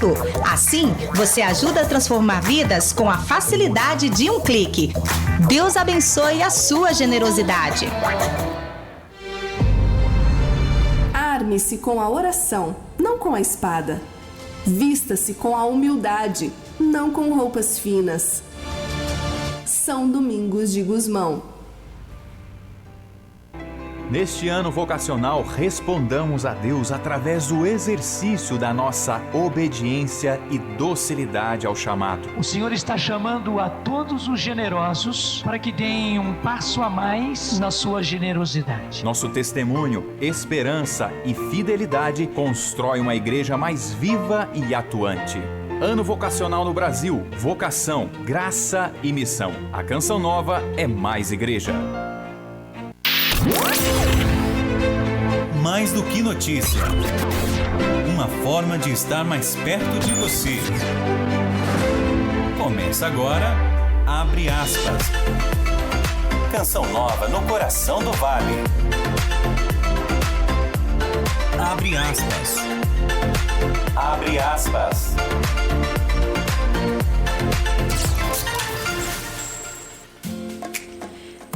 Cristo. Assim, você ajuda a transformar vidas com a facilidade de um clique. Deus abençoe a sua generosidade. Arme-se com a oração, não com a espada. Vista-se com a humildade, não com roupas finas. São Domingos de Gusmão. Neste ano vocacional, respondamos a Deus através do exercício da nossa obediência e docilidade ao chamado. O Senhor está chamando a todos os generosos para que deem um passo a mais na sua generosidade. Nosso testemunho, esperança e fidelidade constrói uma igreja mais viva e atuante. Ano vocacional no Brasil, vocação, graça e missão. A Canção Nova é mais igreja. Mais do que notícia. Uma forma de estar mais perto de você. Começa agora, Abre Aspas. Canção nova no coração do Vale. Abre aspas. Abre aspas.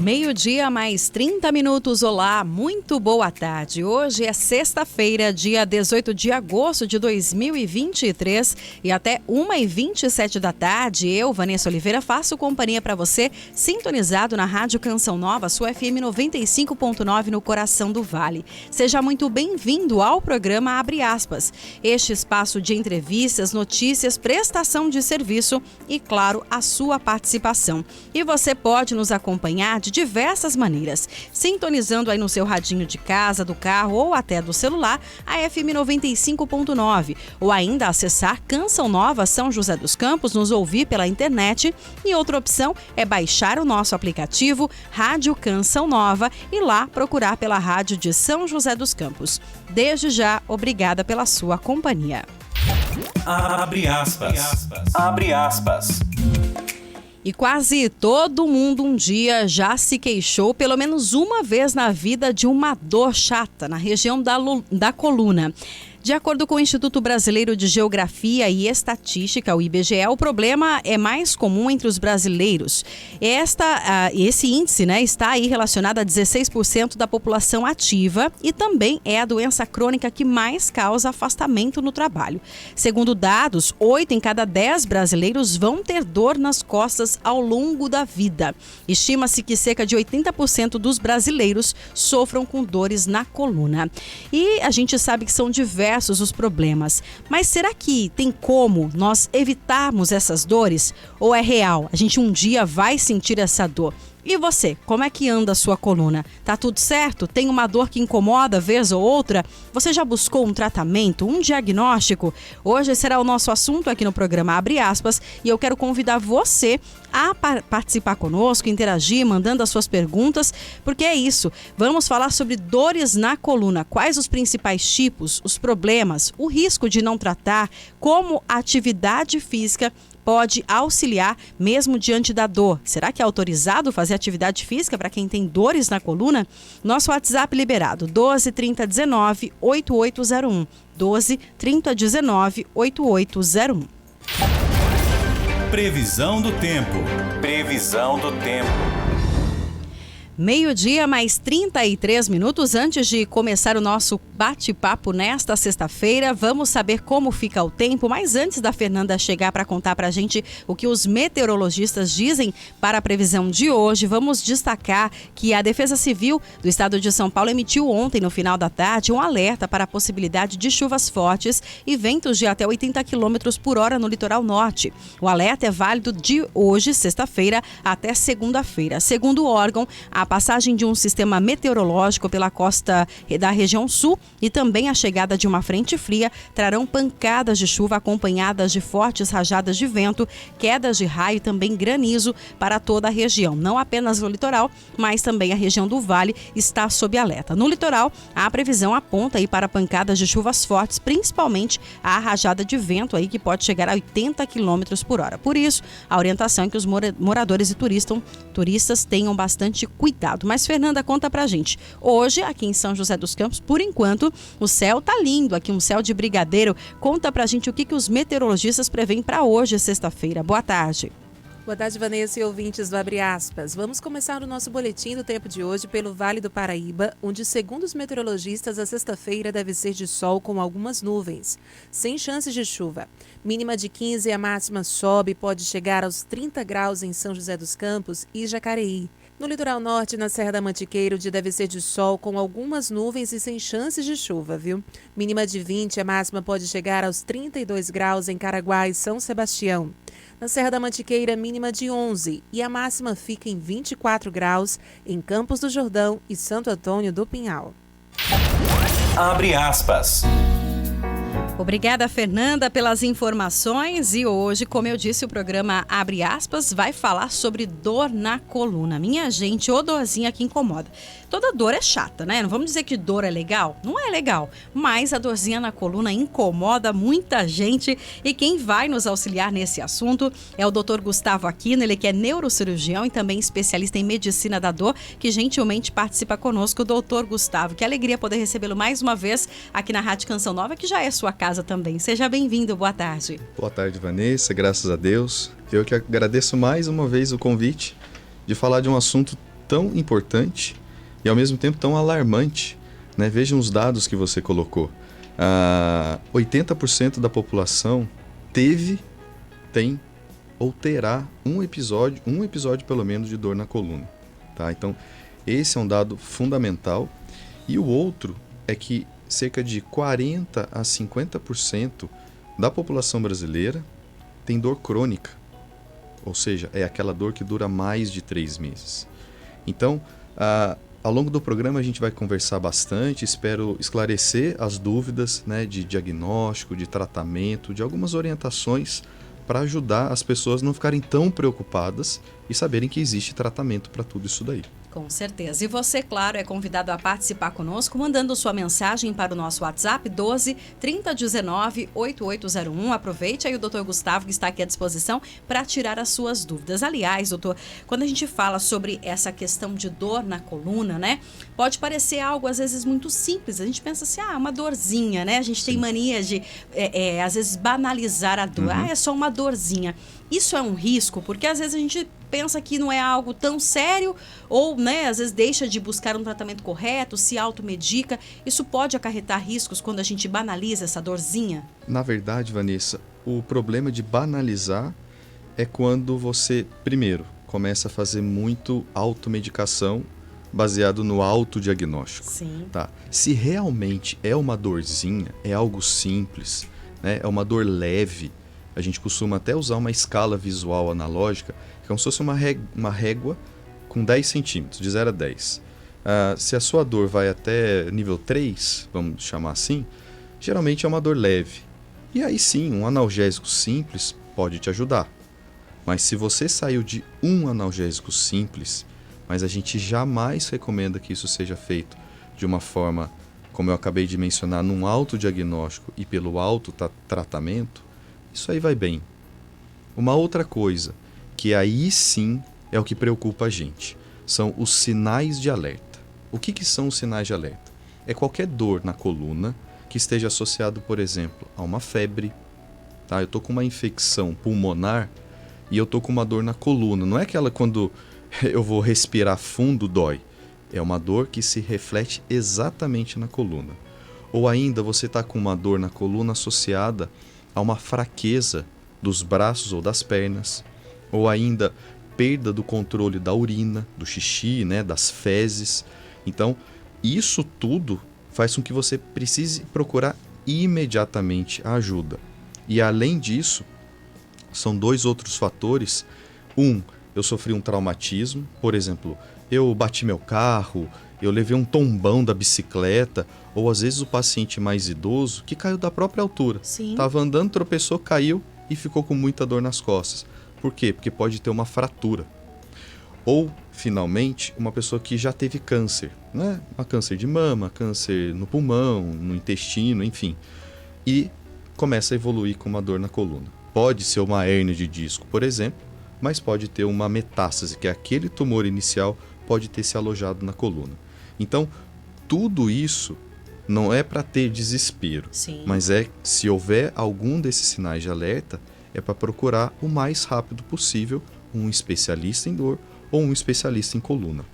Meio-dia mais 30 minutos. Olá, muito boa tarde. Hoje é sexta-feira, dia 18 de agosto de 2023 e até 1h27 da tarde, eu, Vanessa Oliveira, faço companhia para você, sintonizado na Rádio Canção Nova, sua FM 95.9 no coração do Vale. Seja muito bem-vindo ao programa Abre Aspas, este espaço de entrevistas, notícias, prestação de serviço e, claro, a sua participação. E você pode nos acompanhar de diversas maneiras, sintonizando aí no seu radinho de casa, do carro ou até do celular, a FM 95.9, ou ainda acessar Canção Nova São José dos Campos, nos ouvir pela internet, e outra opção é baixar o nosso aplicativo Rádio Canção Nova e lá procurar pela Rádio de São José dos Campos. Desde já, obrigada pela sua companhia. Abre aspas. Abre aspas. E quase todo mundo um dia já se queixou pelo menos uma vez na vida de uma dor chata na região da coluna. De acordo com o Instituto Brasileiro de Geografia e Estatística, o IBGE, o problema é mais comum entre os brasileiros. Esse índice, está aí relacionado a 16% da população ativa e também é a doença crônica que mais causa afastamento no trabalho. Segundo dados, 8 em cada 10 brasileiros vão ter dor nas costas ao longo da vida. Estima-se que cerca de 80% dos brasileiros sofram com dores na coluna. E a gente sabe que são diversos os problemas. Mas será que tem como nós evitarmos essas dores? Ou é real? A gente um dia vai sentir essa dor. E você, como é que anda a sua coluna? Tá tudo certo? Tem uma dor que incomoda vez ou outra? Você já buscou um tratamento, um diagnóstico? Hoje será o nosso assunto aqui no programa Abre Aspas e eu quero convidar você a participar conosco, interagir, mandando as suas perguntas, porque é isso. Vamos falar sobre dores na coluna, quais os principais tipos, os problemas, o risco de não tratar, como a atividade física pode auxiliar mesmo diante da dor. Será que é autorizado fazer atividade física para quem tem dores na coluna? Nosso WhatsApp liberado, 12 30 19 8801. 12 30 19 8801. Previsão do tempo. Previsão do tempo. Meio-dia mais 33 minutos antes de começar o nosso bate-papo nesta sexta-feira. Vamos saber como fica o tempo, mas antes da Fernanda chegar para contar para a gente o que os meteorologistas dizem para a previsão de hoje, vamos destacar que a Defesa Civil do Estado de São Paulo emitiu ontem, no final da tarde, um alerta para a possibilidade de chuvas fortes e ventos de até 80 km por hora no litoral norte. O alerta é válido de hoje, sexta-feira, até segunda-feira. Segundo o órgão, a passagem de um sistema meteorológico pela costa da região sul e também a chegada de uma frente fria trarão pancadas de chuva acompanhadas de fortes rajadas de vento, quedas de raio e também granizo para toda a região. Não apenas no litoral, mas também a região do Vale está sob alerta. No litoral, a previsão aponta aí para pancadas de chuvas fortes, principalmente a rajada de vento aí que pode chegar a 80 km por hora. Por isso, a orientação é que os moradores e turistas tenham bastante cuidado cuidado. Mas, Fernanda, conta pra gente. Hoje, aqui em São José dos Campos, por enquanto, o céu tá lindo, aqui um céu de brigadeiro. Conta pra gente o que os meteorologistas prevêem para hoje, sexta-feira. Boa tarde. Boa tarde, Vanessa e ouvintes do Abre Aspas. Vamos começar o nosso boletim do tempo de hoje pelo Vale do Paraíba, onde, segundo os meteorologistas, a sexta-feira deve ser de sol com algumas nuvens, sem chances de chuva. Mínima de 15 e a máxima sobe e pode chegar aos 30 graus em São José dos Campos e Jacareí. No litoral norte, na Serra da Mantiqueira, o dia deve ser de sol com algumas nuvens e sem chances de chuva, viu? Mínima de 20, a máxima pode chegar aos 32 graus em Caraguá e São Sebastião. Na Serra da Mantiqueira, mínima de 11 e a máxima fica em 24 graus em Campos do Jordão e Santo Antônio do Pinhal. Abre aspas. Obrigada, Fernanda, pelas informações. E hoje, como eu disse, o programa Abre Aspas vai falar sobre dor na coluna. Minha gente, ô dorzinha que incomoda. Toda dor é chata, né? Não vamos dizer que dor é legal? Não é legal. Mas a dorzinha na coluna incomoda muita gente. E quem vai nos auxiliar nesse assunto é o Dr. Gustavo Aquino, ele que é neurocirurgião e também especialista em medicina da dor, que gentilmente participa conosco. Dr. Gustavo, que alegria poder recebê-lo mais uma vez aqui na Rádio Canção Nova, que já é sua casa também. Seja bem-vindo, boa tarde. Boa tarde, Vanessa, graças a Deus. Eu que agradeço mais uma vez o convite de falar de um assunto tão importante e ao mesmo tempo tão alarmante, né? Vejam os dados que você colocou. 80% da população tem ou terá um episódio pelo menos de dor na coluna, tá? Então, esse é um dado fundamental. E o outro é que cerca de 40% a 50% da população brasileira tem dor crônica, ou seja, é aquela dor que dura mais de 3 meses. Então, ao longo do programa a gente vai conversar bastante, espero esclarecer as dúvidas, né, de diagnóstico, de tratamento, de algumas orientações para ajudar as pessoas a não ficarem tão preocupadas e saberem que existe tratamento para tudo isso daí. Com certeza. E você, claro, é convidado a participar conosco, mandando sua mensagem para o nosso WhatsApp 12 3019 8801. Aproveite aí o Dr. Gustavo, que está aqui à disposição, para tirar as suas dúvidas. Aliás, doutor, quando a gente fala sobre essa questão de dor na coluna, né? Pode parecer algo, às vezes, muito simples. A gente pensa assim, uma dorzinha, né? A gente tem mania de, às vezes, banalizar a dor. É só uma dorzinha. Isso é um risco, porque às vezes a gente pensa que não é algo tão sério ou, né, às vezes deixa de buscar um tratamento correto, se automedica. Isso pode acarretar riscos quando a gente banaliza essa dorzinha? Na verdade, Vanessa, o problema de banalizar é quando você, primeiro, começa a fazer muito automedicação baseado no autodiagnóstico. Sim. Tá? Se realmente é uma dorzinha, é algo simples, né, é uma dor leve, a gente costuma até usar uma escala visual analógica, que é como se fosse uma régua com 10 centímetros, de 0 a 10. Se a sua dor vai até nível 3, vamos chamar assim, geralmente é uma dor leve. E aí sim, um analgésico simples pode te ajudar. Mas se você saiu de um analgésico simples, mas a gente jamais recomenda que isso seja feito de uma forma, como eu acabei de mencionar, num autodiagnóstico e pelo autotratamento, isso aí vai bem. Uma outra coisa, que aí sim é o que preocupa a gente, são os sinais de alerta. O que são os sinais de alerta? É qualquer dor na coluna que esteja associado, por exemplo, a uma febre. Tá? Eu estou com uma infecção pulmonar e eu estou com uma dor na coluna. Não é aquela quando eu vou respirar fundo dói. É uma dor que se reflete exatamente na coluna. Ou ainda você está com uma dor na coluna associada a uma fraqueza dos braços ou das pernas, ou ainda perda do controle da urina, do xixi, né, das fezes. Então, isso tudo faz com que você precise procurar imediatamente a ajuda. E além disso, são 2 outros fatores. Eu sofri um traumatismo, por exemplo, eu bati meu carro, eu levei um tombão da bicicleta, ou às vezes o paciente mais idoso que caiu da própria altura. Estava andando, tropeçou, caiu e ficou com muita dor nas costas. Por quê? Porque pode ter uma fratura. Ou, finalmente, uma pessoa que já teve câncer, né? Câncer de mama, câncer no pulmão, no intestino, enfim. E começa a evoluir com uma dor na coluna. Pode ser uma hérnia de disco, por exemplo, mas pode ter uma metástase, que é aquele tumor inicial pode ter se alojado na coluna. Então, tudo isso não é para ter desespero, Sim. mas se houver algum desses sinais de alerta, é para procurar o mais rápido possível um especialista em dor ou um especialista em coluna.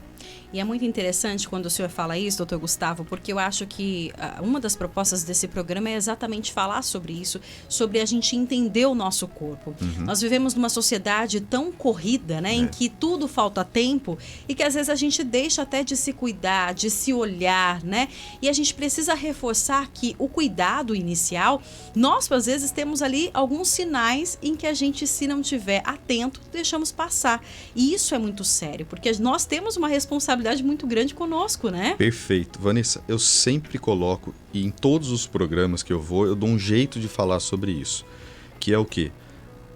E é muito interessante quando o senhor fala isso, doutor Gustavo, porque eu acho que uma das propostas desse programa é exatamente falar sobre isso, sobre a gente entender o nosso corpo. Nós vivemos numa sociedade tão corrida, né, em que tudo falta tempo e que às vezes a gente deixa até de se cuidar, de se olhar, né? E a gente precisa reforçar que o cuidado inicial, nós às vezes temos ali alguns sinais em que a gente, se não tiver atento, deixamos passar. E isso é muito sério, porque nós temos uma responsabilidade muito grande conosco, né? Perfeito. Vanessa, eu sempre coloco, e em todos os programas que eu vou, eu dou um jeito de falar sobre isso. Que é o quê?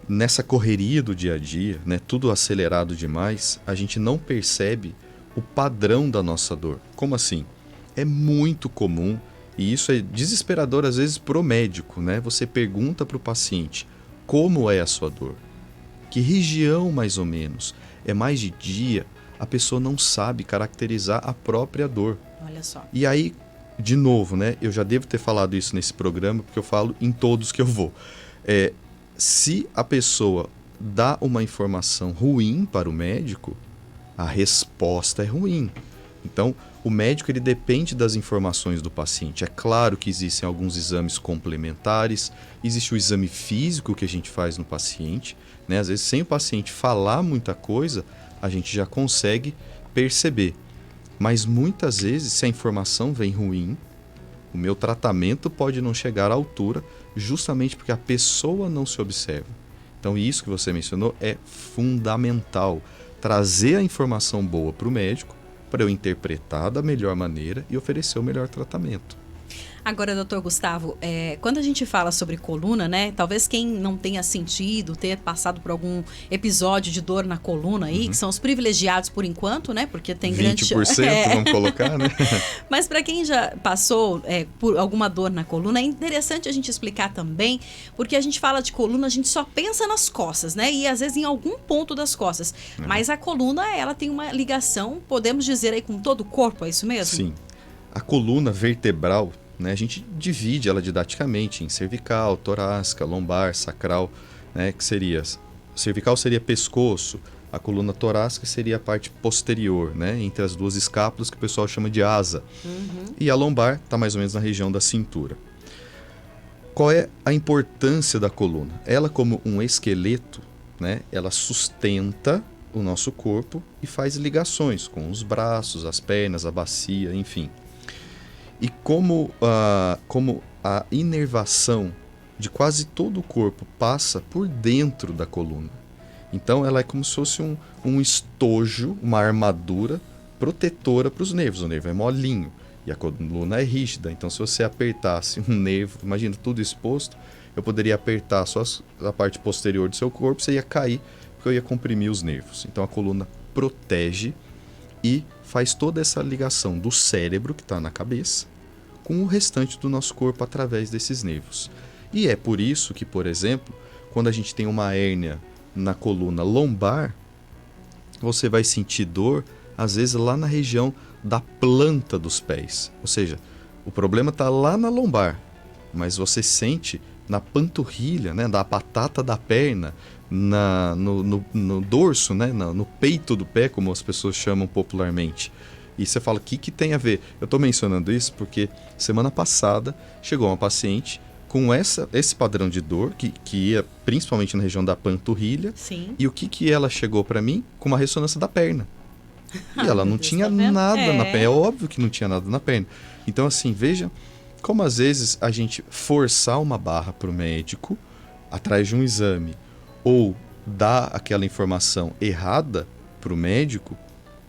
Nessa correria do dia a dia, né, tudo acelerado demais, a gente não percebe o padrão da nossa dor. Como assim? É muito comum, e isso é desesperador às vezes pro médico, né? Você pergunta pro paciente, como é a sua dor? Que região mais ou menos? É mais de dia? A pessoa não sabe caracterizar a própria dor. Olha só. E aí, de novo, né? Eu já devo ter falado isso nesse programa, porque eu falo em todos que eu vou. Se a pessoa dá uma informação ruim para o médico, a resposta é ruim. Então, o médico ele depende das informações do paciente. É claro que existem alguns exames complementares, existe o exame físico que a gente faz no paciente, né? Às vezes, sem o paciente falar muita coisa, a gente já consegue perceber. Mas muitas vezes, se a informação vem ruim, o meu tratamento pode não chegar à altura, justamente porque a pessoa não se observa. Então, isso que você mencionou é fundamental. Trazer a informação boa para o médico, para eu interpretar da melhor maneira e oferecer o melhor tratamento. Agora, doutor Gustavo, quando a gente fala sobre coluna, né? Talvez quem não tenha sentido, ter passado por algum episódio de dor na coluna aí, que são os privilegiados por enquanto, né? Porque tem 20%, vamos colocar, né? Mas para quem já passou por alguma dor na coluna, é interessante a gente explicar também, porque a gente fala de coluna, a gente só pensa nas costas, né? E às vezes em algum ponto das costas. Mas a coluna, ela tem uma ligação, podemos dizer aí, com todo o corpo, é isso mesmo? Sim. A coluna vertebral, né, a gente divide ela didaticamente em cervical, torácica, lombar, sacral, né, que seria... Cervical seria pescoço, a coluna torácica seria a parte posterior, né, entre as duas escápulas, que o pessoal chama de asa. E a lombar está mais ou menos na região da cintura. Qual é a importância da coluna? Ela, como um esqueleto, né, ela sustenta o nosso corpo e faz ligações com os braços, as pernas, a bacia, enfim. E como a inervação de quase todo o corpo passa por dentro da coluna. Então ela é como se fosse um estojo, uma armadura protetora para os nervos. O nervo é molinho e a coluna é rígida. Então se você apertasse um nervo, imagina tudo exposto, eu poderia apertar só a parte posterior do seu corpo, você ia cair, porque eu ia comprimir os nervos. Então a coluna protege e faz toda essa ligação do cérebro, que está na cabeça, com o restante do nosso corpo através desses nervos. E é por isso que, por exemplo, quando a gente tem uma hérnia na coluna lombar, você vai sentir dor, às vezes, lá na região da planta dos pés. Ou seja, o problema está lá na lombar, mas você sente na panturrilha, né, da batata da perna, no dorso, né, no peito do pé, como as pessoas chamam popularmente. E você fala, o que tem a ver? Eu estou mencionando isso porque semana passada chegou uma paciente com esse padrão de dor, que ia principalmente na região da panturrilha. Sim. E o que ela chegou para mim? Com uma ressonância da perna. E ela não tinha nada na perna. É óbvio que não tinha nada na perna. Então, assim, veja como às vezes a gente forçar uma barra para o médico atrás de um exame ou dar aquela informação errada para o médico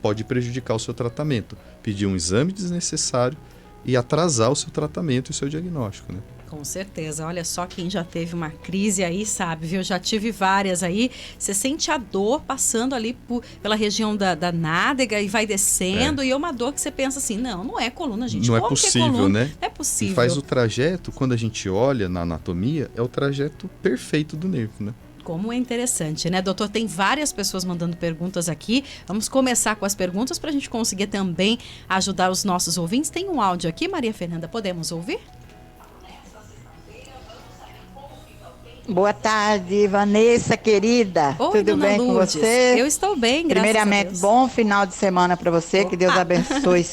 pode prejudicar o seu tratamento, pedir um exame desnecessário e atrasar o seu tratamento e o seu diagnóstico, né? Com certeza. Olha só, quem já teve uma crise aí sabe, viu? Já tive várias aí. Você sente a dor passando ali pela região da nádega e vai descendo. E é uma dor que você pensa assim, não é coluna, gente. Não é Como possível, que é coluna? né? É possível. E faz o trajeto, quando a gente olha na anatomia, é o trajeto perfeito do nervo, né? Como é interessante, né, doutor? Tem várias pessoas mandando perguntas aqui. Vamos começar com as perguntas para a gente conseguir também ajudar os nossos ouvintes. Tem um áudio aqui, Maria Fernanda, podemos ouvir? Boa tarde, Vanessa, querida. Oi, tudo bem Lourdes. com você? Eu estou bem, graças Primeiramente, a Deus. bom final de semana para você. Opa. Que Deus abençoe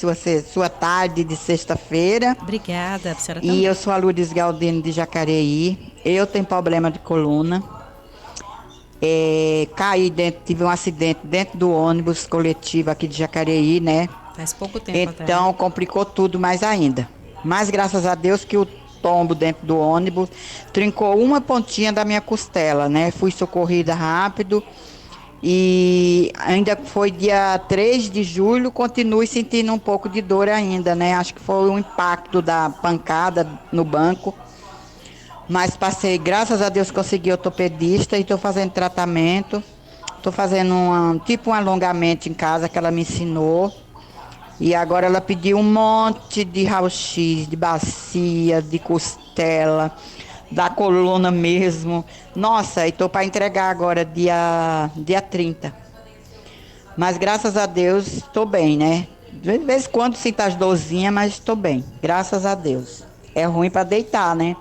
sua tarde de sexta-feira. Obrigada, a senhora também. E eu sou a Lourdes Galdino de Jacareí. Eu tenho problema de coluna. Tive um acidente dentro do ônibus coletivo aqui de Jacareí, né? Faz pouco tempo até. Então complicou tudo mais ainda. Mas graças a Deus que o tombo dentro do ônibus trincou uma pontinha da minha costela, né? Fui socorrida rápido e ainda foi dia 3 de julho, continuo sentindo um pouco de dor ainda, né? Acho que foi um impacto da pancada no banco. Mas passei, graças a Deus consegui ortopedista e estou fazendo tratamento. Estou fazendo um alongamento em casa que ela me ensinou. E agora ela pediu um monte de raio-x, de bacia, de costela, da coluna mesmo. Nossa, e estou para entregar agora dia 30. Mas graças a Deus estou bem, né? De vez em quando sinto as dorzinhas, mas estou bem. Graças a Deus. É ruim para deitar, né?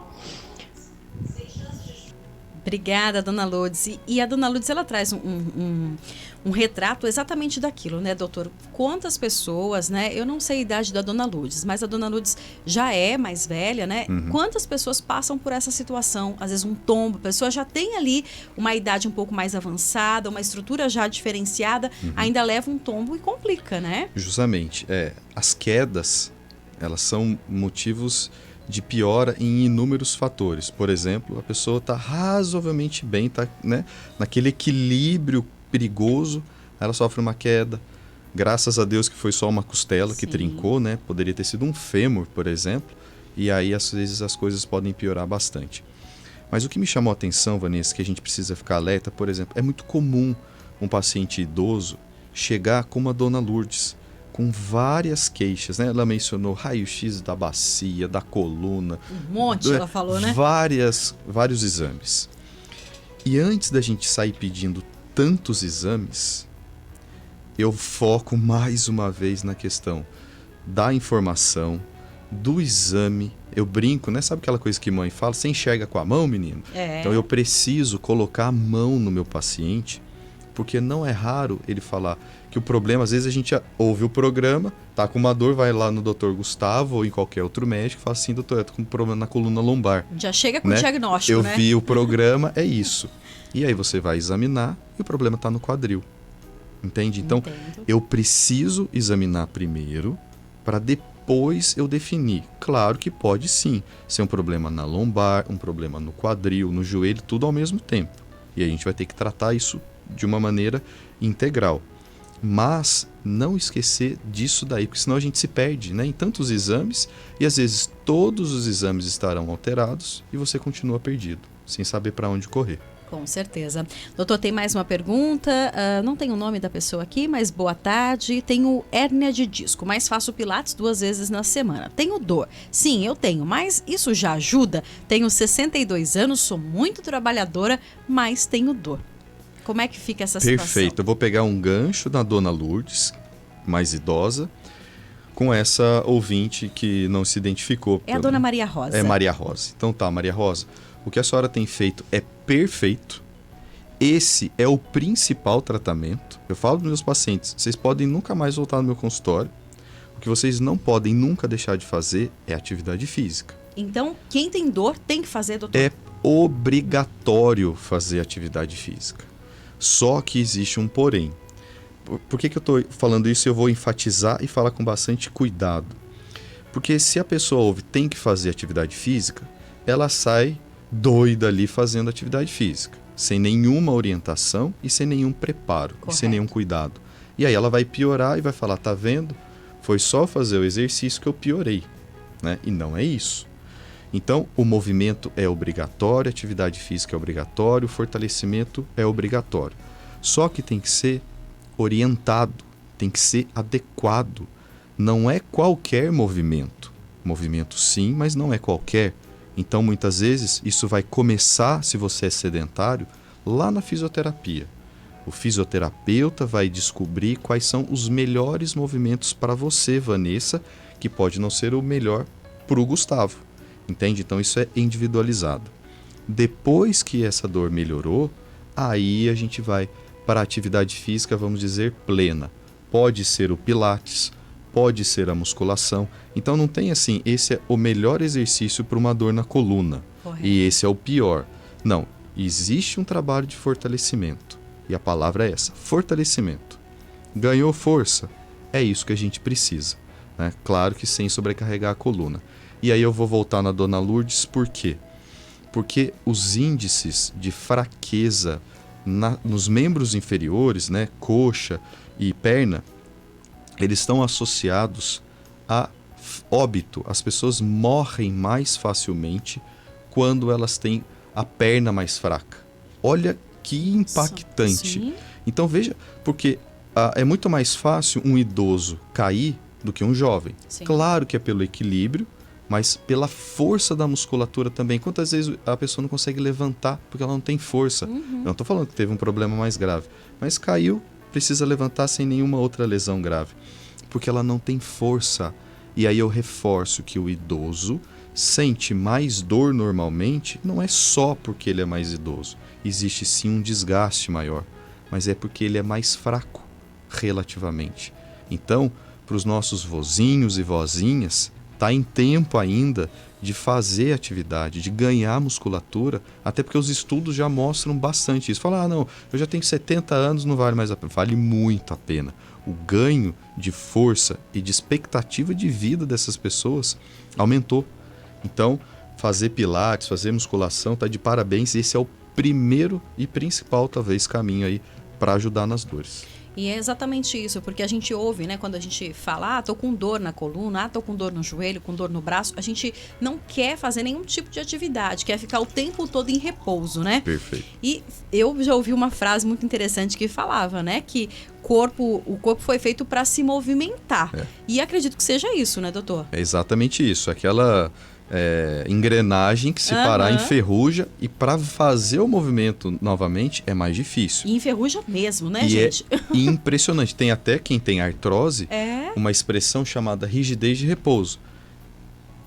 Obrigada, dona Lourdes. E a dona Lourdes, ela traz um retrato exatamente daquilo, né, doutor? Quantas pessoas, né? Eu não sei a idade da dona Lourdes, mas a dona Lourdes já é mais velha, né? Uhum. Quantas pessoas passam por essa situação? Às vezes um tombo, a pessoa já tem ali uma idade um pouco mais avançada, uma estrutura já diferenciada, ainda leva um tombo e complica, né? Justamente. As quedas, elas são motivos de piora em inúmeros fatores. Por exemplo, a pessoa está razoavelmente bem, está, né, naquele equilíbrio perigoso, ela sofre uma queda. Graças a Deus que foi só uma costela que trincou, né? Poderia ter sido um fêmur, por exemplo. E aí, às vezes, as coisas podem piorar bastante. Mas o que me chamou a atenção, Vanessa, que a gente precisa ficar alerta, por exemplo, é muito comum um paciente idoso chegar como a dona Lourdes, com várias queixas, né? Ela mencionou raio-x da bacia, da coluna. Um monte, ela falou, né? Vários exames. E antes da gente sair pedindo tantos exames, eu foco mais uma vez na questão da informação, do exame. Eu brinco, né? Sabe aquela coisa que mãe fala? Você enxerga com a mão, menino? Então eu preciso colocar a mão no meu paciente, porque não é raro ele falar que o problema, às vezes a gente ouve o programa, tá com uma dor, vai lá no Dr. Gustavo ou em qualquer outro médico e fala assim, doutor, eu tô com um problema na coluna lombar. Já chega com né? o diagnóstico, eu né? vi o programa, é isso. E aí você vai examinar e o problema tá no quadril. Entende? Então, eu preciso examinar primeiro para depois eu definir. Claro que pode sim ser um problema na lombar, um problema no quadril, no joelho, tudo ao mesmo tempo. E a gente vai ter que tratar isso de uma maneira integral. Mas não esquecer disso daí, porque senão a gente se perde, né, em tantos exames e às vezes todos os exames estarão alterados e você continua perdido, sem saber para onde correr. Com certeza. Doutor, tem mais uma pergunta. Não tem o nome da pessoa aqui, mas boa tarde. Tenho hérnia de disco, mas faço pilates 2 vezes na semana. Tenho dor. Sim, eu tenho, mas isso já ajuda? Tenho 62 anos, sou muito trabalhadora, mas tenho dor. Como é que fica essa situação? Perfeito. Eu vou pegar um gancho da dona Lourdes, mais idosa, com essa ouvinte que não se identificou. É a dona Maria Rosa. É Maria Rosa. Então tá, Maria Rosa, o que a senhora tem feito é perfeito. Esse é o principal tratamento. Eu falo dos meus pacientes, vocês podem nunca mais voltar no meu consultório. O que vocês não podem nunca deixar de fazer é atividade física. Então, quem tem dor tem que fazer, doutor? É obrigatório fazer atividade física. Só que existe um porém. Por que eu estou falando isso? Eu vou enfatizar e falar com bastante cuidado. Porque se a pessoa ouve tem que fazer atividade física, ela sai doida ali fazendo atividade física, sem nenhuma orientação e sem nenhum preparo, e sem nenhum cuidado. E aí ela vai piorar e vai falar, tá vendo? Foi só fazer o exercício que eu piorei, né? E não é isso. Então, o movimento é obrigatório, a atividade física é obrigatório, o fortalecimento é obrigatório. Só que tem que ser orientado, tem que ser adequado. Não é qualquer movimento. Movimento sim, mas não é qualquer. Então, muitas vezes, isso vai começar, se você é sedentário, lá na fisioterapia. O fisioterapeuta vai descobrir quais são os melhores movimentos para você, Vanessa, que pode não ser o melhor para o Gustavo. Entende? Então isso é individualizado. Depois que essa dor melhorou, aí a gente vai para a atividade física, vamos dizer, plena. Pode ser o pilates, pode ser a musculação. Então não tem assim, esse é o melhor exercício para uma dor na coluna. Correto. E esse é o pior. Não, existe um trabalho de fortalecimento. E a palavra é essa, fortalecimento. Ganhou força? É isso que a gente precisa, né? Claro que sem sobrecarregar a coluna. E aí eu vou voltar na Dona Lourdes, por quê? Porque os índices de fraqueza nos membros inferiores, né, coxa e perna, eles estão associados a óbito. As pessoas morrem mais facilmente quando elas têm a perna mais fraca. Olha que impactante. Sim. Então veja, porque é muito mais fácil um idoso cair do que um jovem. Sim. Claro que é pelo equilíbrio, mas pela força da musculatura também. Quantas vezes a pessoa não consegue levantar porque ela não tem força? Eu não estou falando que teve um problema mais grave, mas caiu, precisa levantar sem nenhuma outra lesão grave, porque ela não tem força. E aí eu reforço que o idoso sente mais dor normalmente, não é só porque ele é mais idoso. Existe sim um desgaste maior, mas é porque ele é mais fraco relativamente. Então, para os nossos vozinhos e vozinhas, está em tempo ainda de fazer atividade, de ganhar musculatura, até porque os estudos já mostram bastante isso. Fala, não, eu já tenho 70 anos, não vale mais a pena. Vale muito a pena. O ganho de força e de expectativa de vida dessas pessoas aumentou. Então, fazer pilates, fazer musculação, está de parabéns. Esse é o primeiro e principal, talvez, caminho aí para ajudar nas dores. E é exatamente isso, porque a gente ouve, né, quando a gente fala, tô com dor na coluna, tô com dor no joelho, com dor no braço, a gente não quer fazer nenhum tipo de atividade, quer ficar o tempo todo em repouso, né? Perfeito. E eu já ouvi uma frase muito interessante que falava, né, que o corpo foi feito para se movimentar. E acredito que seja isso, né, doutor? É exatamente isso, aquela engrenagem que se parar enferruja, e para fazer o movimento novamente é mais difícil. E enferruja mesmo, né, gente? É impressionante. Tem até quem tem artrose, uma expressão chamada rigidez de repouso.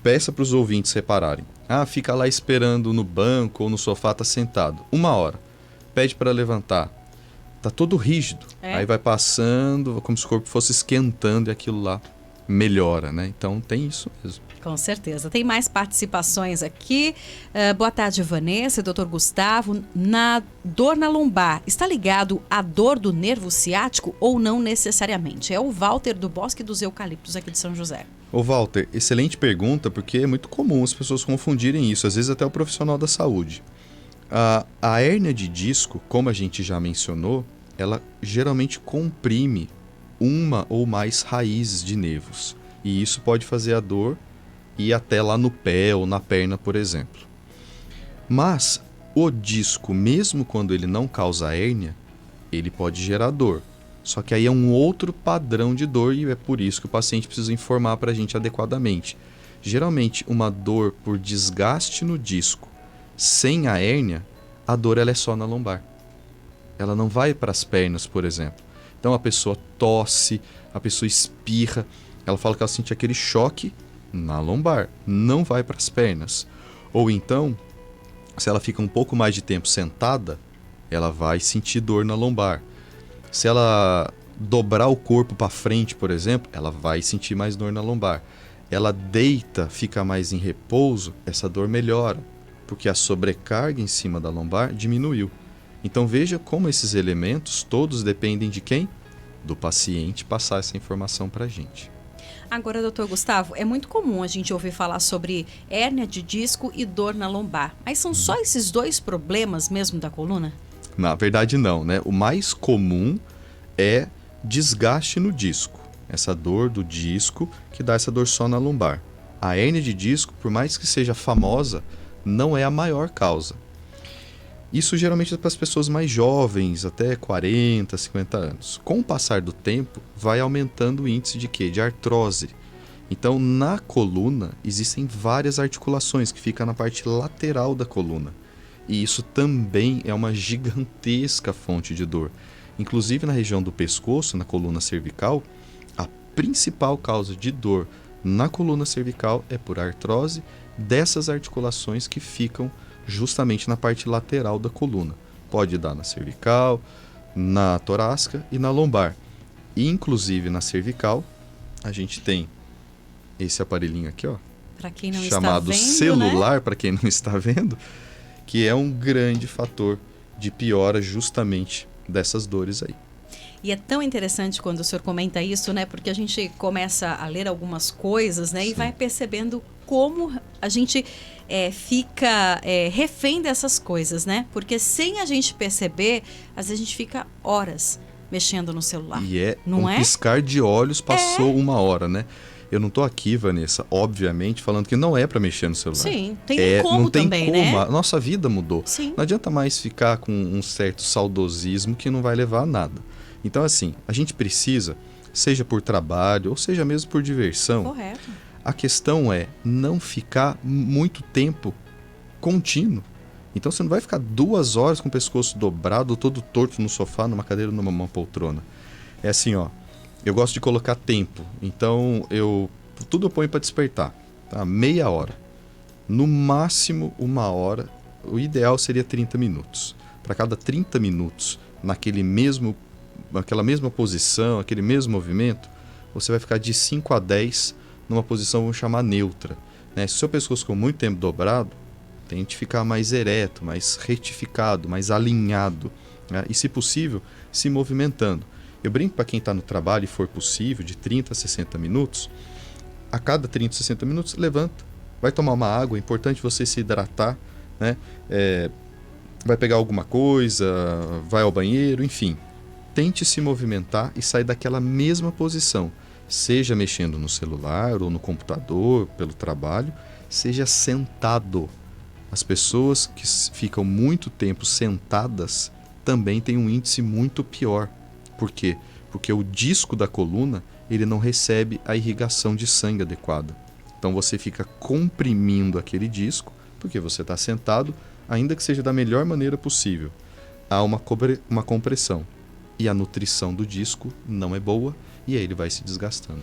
Peça para os ouvintes repararem. Fica lá esperando no banco ou no sofá, tá sentado 1 hora. Pede para levantar. Tá todo rígido. Aí vai passando, como se o corpo fosse esquentando e aquilo lá melhora, né? Então tem isso mesmo. Com certeza. Tem mais participações aqui. Boa tarde, Vanessa, doutor Gustavo. Na dor na lombar, está ligado à dor do nervo ciático ou não necessariamente? É o Walter do Bosque dos Eucaliptos aqui de São José. Ô Walter, excelente pergunta, porque é muito comum as pessoas confundirem isso, às vezes até o profissional da saúde. A hérnia de disco, como a gente já mencionou, ela geralmente comprime uma ou mais raízes de nervos. E isso pode fazer a dor ir até lá no pé ou na perna, por exemplo. Mas o disco, mesmo quando ele não causa hérnia, ele pode gerar dor. Só que aí é um outro padrão de dor e é por isso que o paciente precisa informar para a gente adequadamente. Geralmente, uma dor por desgaste no disco sem a hérnia, a dor ela é só na lombar. Ela não vai para as pernas, por exemplo. Então a pessoa tosse, a pessoa espirra, ela fala que ela sente aquele choque na lombar, não vai para as pernas. Ou então, se ela fica um pouco mais de tempo sentada, ela vai sentir dor na lombar. Se ela dobrar o corpo para frente, por exemplo, ela vai sentir mais dor na lombar. Ela deita, fica mais em repouso, essa dor melhora, porque a sobrecarga em cima da lombar diminuiu. Então veja como esses elementos todos dependem de quem? Do paciente passar essa informação para a gente. Agora, doutor Gustavo, é muito comum a gente ouvir falar sobre hérnia de disco e dor na lombar. Mas são só esses dois problemas mesmo da coluna? Na verdade não, né? O mais comum é desgaste no disco. Essa dor do disco que dá essa dor só na lombar. A hérnia de disco, por mais que seja famosa, não é a maior causa. Isso geralmente é para as pessoas mais jovens, até 40, 50 anos. Com o passar do tempo, vai aumentando o índice de quê? De artrose. Então, na coluna, existem várias articulações que ficam na parte lateral da coluna. E isso também é uma gigantesca fonte de dor. Inclusive na região do pescoço, na coluna cervical, a principal causa de dor na coluna cervical é por artrose dessas articulações que ficam justamente na parte lateral da coluna. Pode dar na cervical, na torácica e na lombar. E, inclusive na cervical, a gente tem esse aparelhinho aqui, ó, para quem não chamado está vendo, celular, né? Para quem não está vendo, que é um grande fator de piora justamente dessas dores aí. E é tão interessante quando o senhor comenta isso, né? Porque a gente começa a ler algumas coisas, né? Sim. E vai percebendo como a gente fica refém dessas coisas, né? Porque sem a gente perceber, às vezes a gente fica horas mexendo no celular. E não é? Piscar de olhos passou 1 hora, né? Eu não tô aqui, Vanessa, obviamente, falando que não é para mexer no celular. Sim, tem como não tem também, como. né? A nossa vida mudou. Sim. Não adianta mais ficar com um certo saudosismo que não vai levar a nada. Então, assim, a gente precisa, seja por trabalho ou seja mesmo por diversão, Correto. a questão é não ficar muito tempo contínuo. Então você não vai ficar 2 horas com o pescoço dobrado, todo torto no sofá, numa cadeira, numa poltrona. É assim, ó. Eu gosto de colocar tempo. Então tudo eu ponho para despertar. Tá? Meia hora. No máximo 1 hora. O ideal seria 30 minutos. Para cada 30 minutos, naquela mesma posição, aquele mesmo movimento, você vai ficar de 5 a 10 numa posição, vamos chamar neutra. Né? Se o seu pescoço ficou muito tempo dobrado, tente ficar mais ereto, mais retificado, mais alinhado. Né? E, se possível, se movimentando. Eu brinco para quem está no trabalho e for possível, de 30 a 60 minutos, a cada 30 a 60 minutos, levanta, vai tomar uma água, é importante você se hidratar, né? Vai pegar alguma coisa, vai ao banheiro, enfim. Tente se movimentar e sair daquela mesma posição, seja mexendo no celular ou no computador, pelo trabalho, seja sentado. As pessoas que ficam muito tempo sentadas também têm um índice muito pior. Por quê? Porque o disco da coluna ele não recebe a irrigação de sangue adequada. Então você fica comprimindo aquele disco, porque você está sentado, ainda que seja da melhor maneira possível. Há uma compressão. E a nutrição do disco não é boa e aí ele vai se desgastando.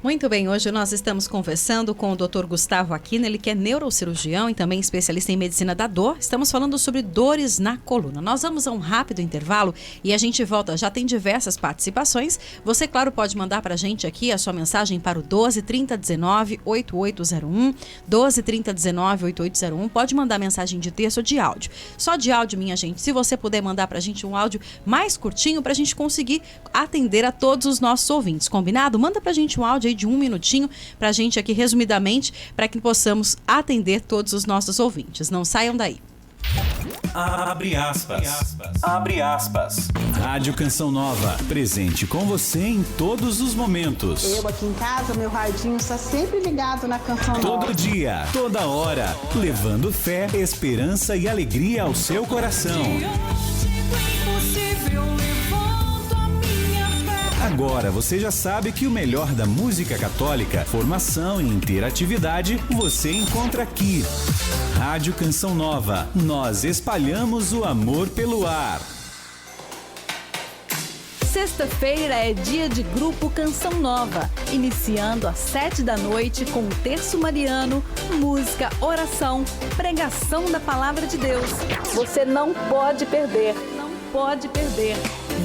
Muito bem, hoje nós estamos conversando com o Dr. Gustavo Aquino, ele que é neurocirurgião e também especialista em medicina da dor. Estamos falando sobre dores na coluna. Nós vamos a um rápido intervalo e a gente volta. Já tem diversas participações. Você, claro, pode mandar para a gente aqui a sua mensagem para o 12 3019 8801, 12 3019 8801. Pode mandar mensagem de texto ou de áudio. Só de áudio, minha gente. Se você puder mandar para a gente um áudio mais curtinho para a gente conseguir atender a todos os nossos ouvintes. Combinado? Manda para a gente um áudio de 1 minutinho pra gente aqui resumidamente, para que possamos atender todos os nossos ouvintes. Não saiam daí. Abre aspas. Abre aspas. Rádio Canção Nova, presente com você em todos os momentos. Eu aqui em casa, meu radinho está sempre ligado na Canção Nova. Todo dia, toda hora, levando fé, esperança e alegria ao seu coração. Agora você já sabe que o melhor da música católica, formação e interatividade, você encontra aqui. Rádio Canção Nova, nós espalhamos o amor pelo ar. Sexta-feira é dia de Grupo Canção Nova, iniciando às 7h com o Terço Mariano, música, oração, pregação da Palavra de Deus. Você não pode perder, não pode perder.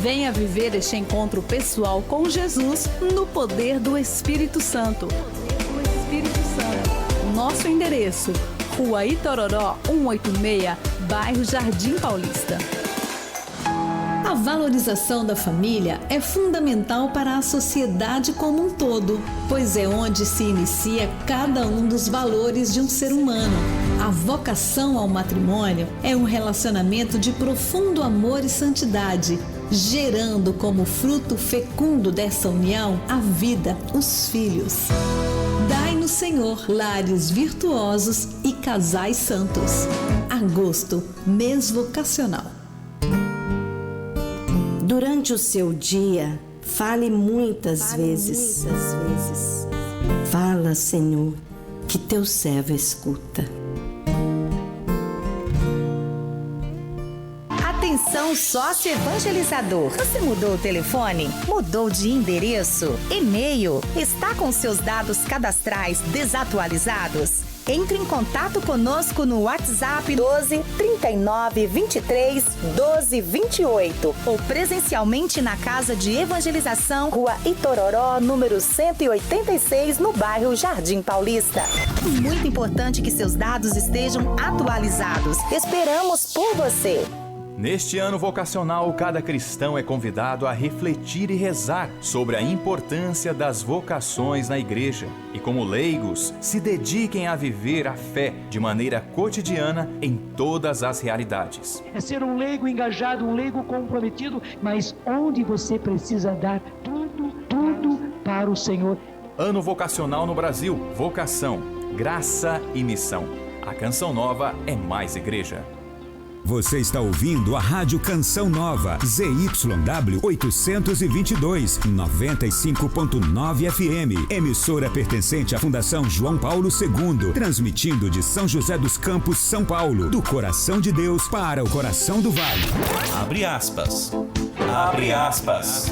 Venha viver este encontro pessoal com Jesus no poder do Espírito Santo. Nosso endereço, Rua Itororó 186, bairro Jardim Paulista. A valorização da família é fundamental para a sociedade como um todo, pois é onde se inicia cada um dos valores de um ser humano. A vocação ao matrimônio é um relacionamento de profundo amor e santidade, gerando como fruto fecundo dessa união a vida, os filhos. Dai-nos, Senhor, lares virtuosos e casais santos. Agosto, mês vocacional. Durante o seu dia, fale muitas vezes. Fala, Senhor, que teu servo escuta. Atenção, sócio evangelizador. Você mudou o telefone? Mudou de endereço? E-mail? Está com seus dados cadastrais desatualizados? Entre em contato conosco no WhatsApp 12 39 23 12 28 ou presencialmente na Casa de Evangelização, Rua Itororó, número 186, no bairro Jardim Paulista. Muito importante que seus dados estejam atualizados. Esperamos por você. Neste ano vocacional, cada cristão é convidado a refletir e rezar sobre a importância das vocações na igreja e, como leigos, se dediquem a viver a fé de maneira cotidiana em todas as realidades. É ser um leigo engajado, um leigo comprometido, mas onde você precisa dar tudo para o Senhor. Ano vocacional no Brasil, vocação, graça e missão. A Canção Nova é mais igreja. Você está ouvindo a Rádio Canção Nova, ZYW 822, 95.9 FM, emissora pertencente à Fundação João Paulo II, transmitindo de São José dos Campos, São Paulo, do coração de Deus para o coração do vale. Abre aspas. Abre aspas.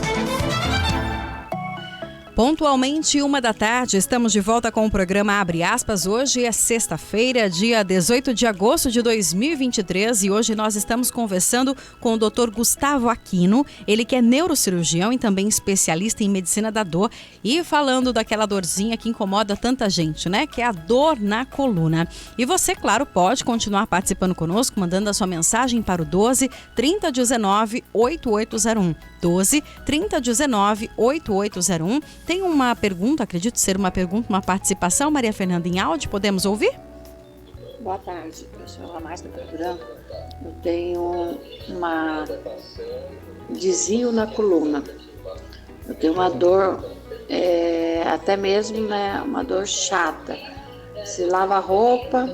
Pontualmente 13h, estamos de volta com o programa Abre Aspas. Hoje é sexta-feira, dia 18 de agosto de 2023 e hoje nós estamos conversando com o Dr. Gustavo Aquino, ele que é neurocirurgião e também especialista em medicina da dor e falando daquela dorzinha que incomoda tanta gente, né? Que é a dor na coluna. E você, claro, pode continuar participando conosco, mandando a sua mensagem para o 12 3019 8801. 12 3019 8801. Tem uma pergunta, acredito ser uma pergunta, uma participação, Maria Fernanda, em áudio, podemos ouvir? Boa tarde, eu sou a Márcia Branco. Eu tenho desvio na coluna. Eu tenho uma dor, até mesmo, né, uma dor chata. Se lava a roupa,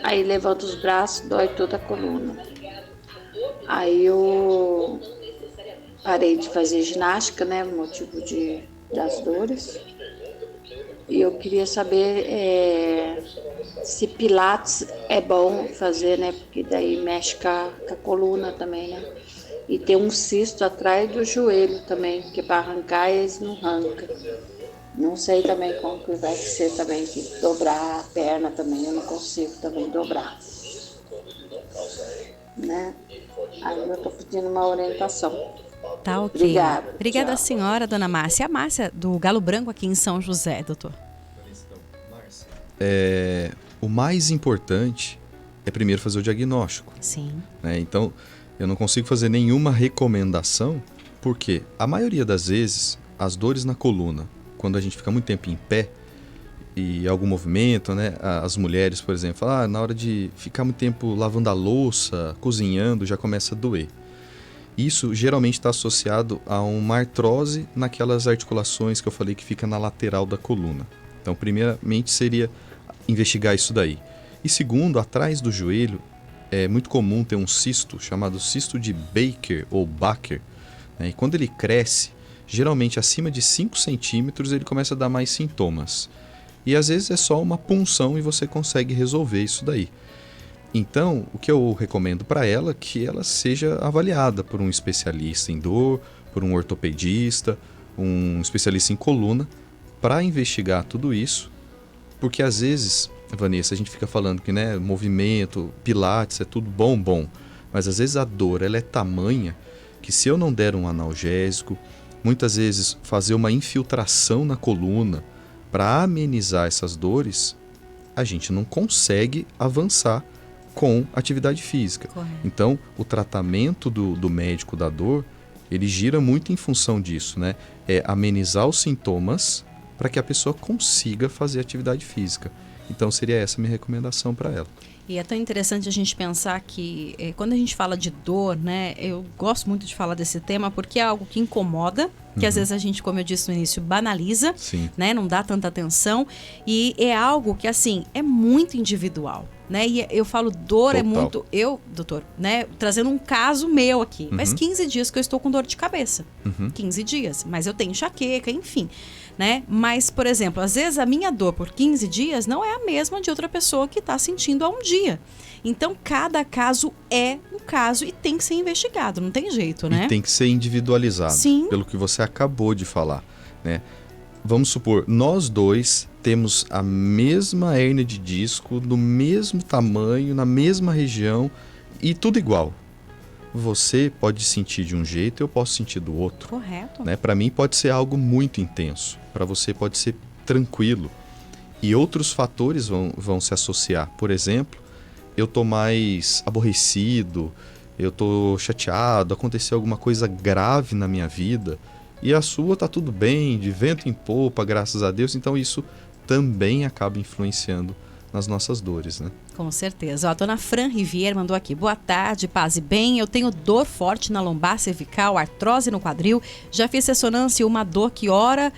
aí levanta os braços, dói toda a coluna. Aí eu parei de fazer ginástica, né, por motivo das dores. E eu queria saber se pilates é bom fazer, né, porque daí mexe com a coluna também, né. E tem um cisto atrás do joelho também, que para arrancar eles não arrancam. Não sei também como que vai ser também, que dobrar a perna também, eu não consigo também dobrar, né. Aí eu tô pedindo uma orientação. Tá, ok. Obrigada, tchau. senhora, dona Márcia. A Márcia, do Galo Branco aqui em São José, doutor. O mais importante é primeiro fazer o diagnóstico. Sim. Né? Então, eu não consigo fazer nenhuma recomendação, porque a maioria das vezes, as dores na coluna, quando a gente fica muito tempo em pé e algum movimento, né? As mulheres, por exemplo, na hora de ficar muito tempo lavando a louça, cozinhando, já começa a doer. Isso geralmente está associado a uma artrose naquelas articulações que eu falei que fica na lateral da coluna. Então, primeiramente, seria investigar isso daí. E segundo, atrás do joelho, é muito comum ter um cisto chamado cisto de Baker ou Baker. Né? E quando ele cresce, geralmente acima de 5 centímetros, ele começa a dar mais sintomas. E às vezes é só uma punção e você consegue resolver isso daí. Então, o que eu recomendo para ela é que ela seja avaliada por um especialista em dor, por um ortopedista, um especialista em coluna, para investigar tudo isso, porque às vezes, Vanessa, a gente fica falando que, né, movimento, pilates, é tudo bom, mas às vezes a dor ela é tamanha que se eu não der um analgésico, muitas vezes fazer uma infiltração na coluna para amenizar essas dores, a gente não consegue avançar com atividade física. Correto. Então, o tratamento do médico da dor, ele gira muito em função disso, né? É amenizar os sintomas para que a pessoa consiga fazer atividade física. Então, seria essa a minha recomendação para ela. E é tão interessante a gente pensar que quando a gente fala de dor, né? Eu gosto muito de falar desse tema porque é algo que incomoda, que às vezes a gente, como eu disse no início, banaliza, né? Não dá tanta atenção e é algo que, assim, é muito individual. né? E eu falo, dor Total. é muito... Eu, doutor, né? Trazendo um caso meu aqui. Faz 15 dias que eu estou com dor de cabeça. 15 dias. Mas eu tenho enxaqueca, enfim, né? Mas, por exemplo, às vezes a minha dor por 15 dias não é a mesma de outra pessoa que está sentindo há um dia. Então, cada caso é um caso e tem que ser investigado, não tem jeito, né? E tem que ser individualizado, Sim. pelo que você acabou de falar, né? Vamos supor, nós dois temos a mesma hérnia de disco, do mesmo tamanho, na mesma região e tudo igual. Você pode sentir de um jeito, eu posso sentir do outro. Correto. Né? Para mim pode ser algo muito intenso, para você pode ser tranquilo. E outros fatores vão se associar. Por exemplo, eu tô mais aborrecido, eu tô chateado, aconteceu alguma coisa grave na minha vida, e a sua tá tudo bem, de vento em popa, graças a Deus. Então isso também acaba influenciando nas nossas dores, né? Com certeza. Ó, a dona Fran Rivière mandou aqui. Boa tarde, paz e bem. Eu tenho dor forte na lombar cervical, artrose no quadril. Já fiz ressonância e uma dor que ora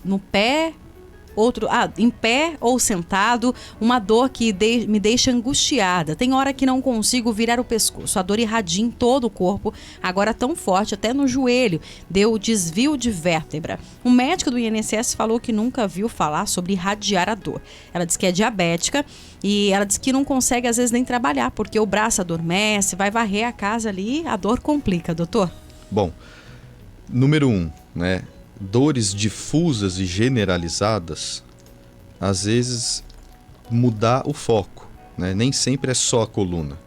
no pé... em pé ou sentado, uma dor que me deixa angustiada. Tem hora que não consigo virar o pescoço. A dor irradia em todo o corpo, agora tão forte, até no joelho. Deu desvio de vértebra. Um médico do INSS falou que nunca viu falar sobre irradiar a dor. Ela diz que é diabética e ela diz que não consegue às vezes nem trabalhar, porque o braço adormece, vai varrer a casa ali, a dor complica, doutor. Bom, número 1, né? Dores difusas e generalizadas, às vezes mudar o foco, né? Nem sempre é só a coluna.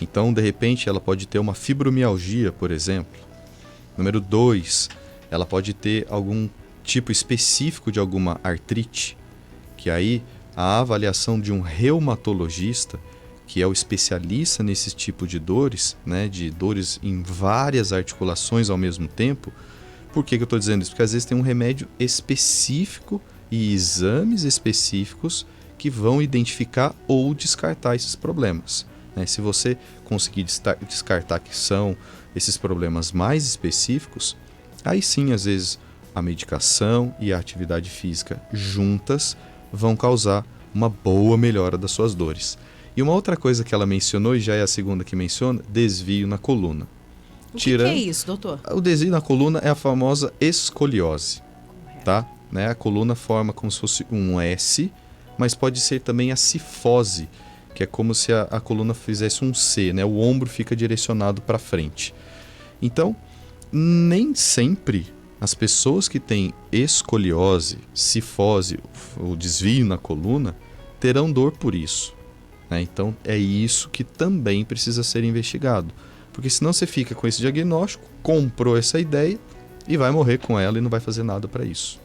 Então, de repente, ela pode ter uma fibromialgia, por exemplo. Número 2, ela pode ter algum tipo específico de alguma artrite, que aí a avaliação de um reumatologista, que é o especialista nesse tipo de dores, né? De dores em várias articulações ao mesmo tempo. Por que eu estou dizendo isso? Porque às vezes tem um remédio específico e exames específicos que vão identificar ou descartar esses problemas, né? Se você conseguir descartar que são esses problemas mais específicos, aí sim, às vezes, a medicação e a atividade física juntas vão causar uma boa melhora das suas dores. E uma outra coisa que ela mencionou, e já é a segunda que menciona, desvio na coluna. O que é isso, doutor? O desvio na coluna é a famosa escoliose, tá? Né? A coluna forma como se fosse um S, mas pode ser também a cifose, que é como se a coluna fizesse um C, né? O ombro fica direcionado para frente. Então, nem sempre as pessoas que têm escoliose, cifose, o desvio na coluna, terão dor por isso, né? Então, é isso que também precisa ser investigado. Porque senão você fica com esse diagnóstico, comprou essa ideia e vai morrer com ela e não vai fazer nada para isso.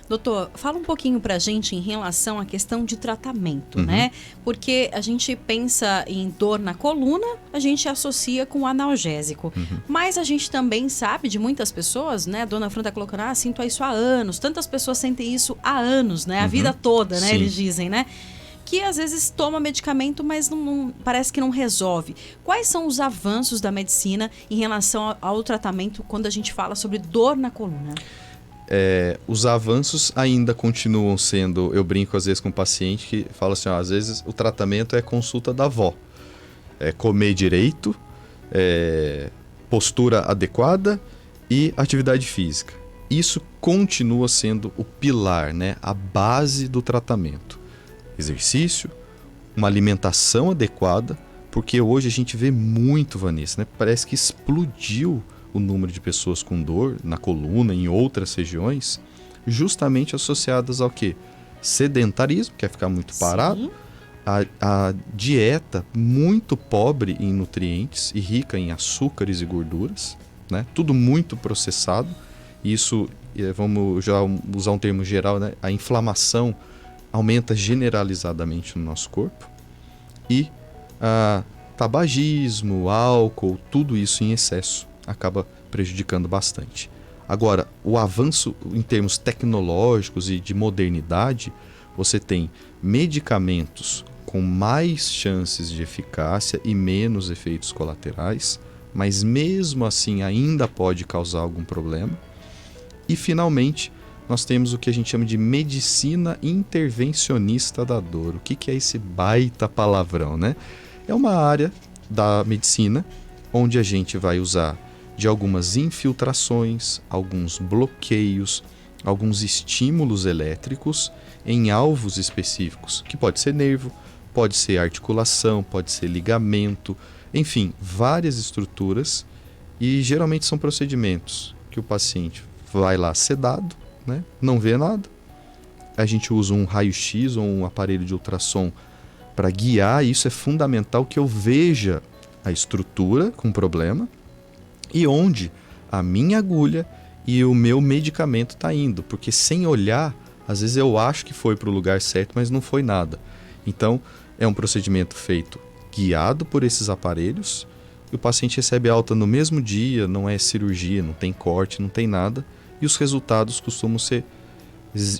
Doutor, fala um pouquinho pra gente em relação à questão de tratamento, né? Porque a gente pensa em dor na coluna, a gente associa com analgésico. Mas a gente também sabe de muitas pessoas, né? A dona Fran tá colocando, sinto isso há anos. Tantas pessoas sentem isso há anos, né? A vida toda, né? Sim. Eles dizem, né? Que às vezes toma medicamento, mas não parece que não resolve. Quais são os avanços da medicina em relação ao tratamento quando a gente fala sobre dor na coluna? Os avanços ainda continuam sendo, eu brinco às vezes com o paciente que fala assim, às vezes o tratamento é consulta da avó. É comer direito, postura adequada e atividade física. Isso continua sendo o pilar, né? A base do tratamento. Exercício, uma alimentação adequada, porque hoje a gente vê muito, Vanessa, né? Parece que explodiu o número de pessoas com dor na coluna, em outras regiões, justamente associadas ao quê? Sedentarismo, que é ficar muito parado, a dieta muito pobre em nutrientes e rica em açúcares e gorduras, né? Tudo muito processado. Isso, vamos já usar um termo geral, né? A inflamação aumenta generalizadamente no nosso corpo. E tabagismo, álcool, tudo isso em excesso acaba prejudicando bastante. Agora, o avanço em termos tecnológicos e de modernidade, você tem medicamentos com mais chances de eficácia e menos efeitos colaterais, mas mesmo assim ainda pode causar algum problema. E finalmente, nós temos o que a gente chama de medicina intervencionista da dor. O que é esse baita palavrão, né? É uma área da medicina onde a gente vai usar de algumas infiltrações, alguns bloqueios, alguns estímulos elétricos em alvos específicos, que pode ser nervo, pode ser articulação, pode ser ligamento, enfim, várias estruturas, e geralmente são procedimentos que o paciente vai lá sedado, né? Não vê nada, a gente usa um raio-x ou um aparelho de ultrassom para guiar, e isso é fundamental que eu veja a estrutura com problema e onde a minha agulha e o meu medicamento está indo, porque sem olhar, às vezes eu acho que foi para o lugar certo, mas não foi nada. Então, é um procedimento feito guiado por esses aparelhos, e o paciente recebe alta no mesmo dia, não é cirurgia, não tem corte, não tem nada, e os resultados costumam ser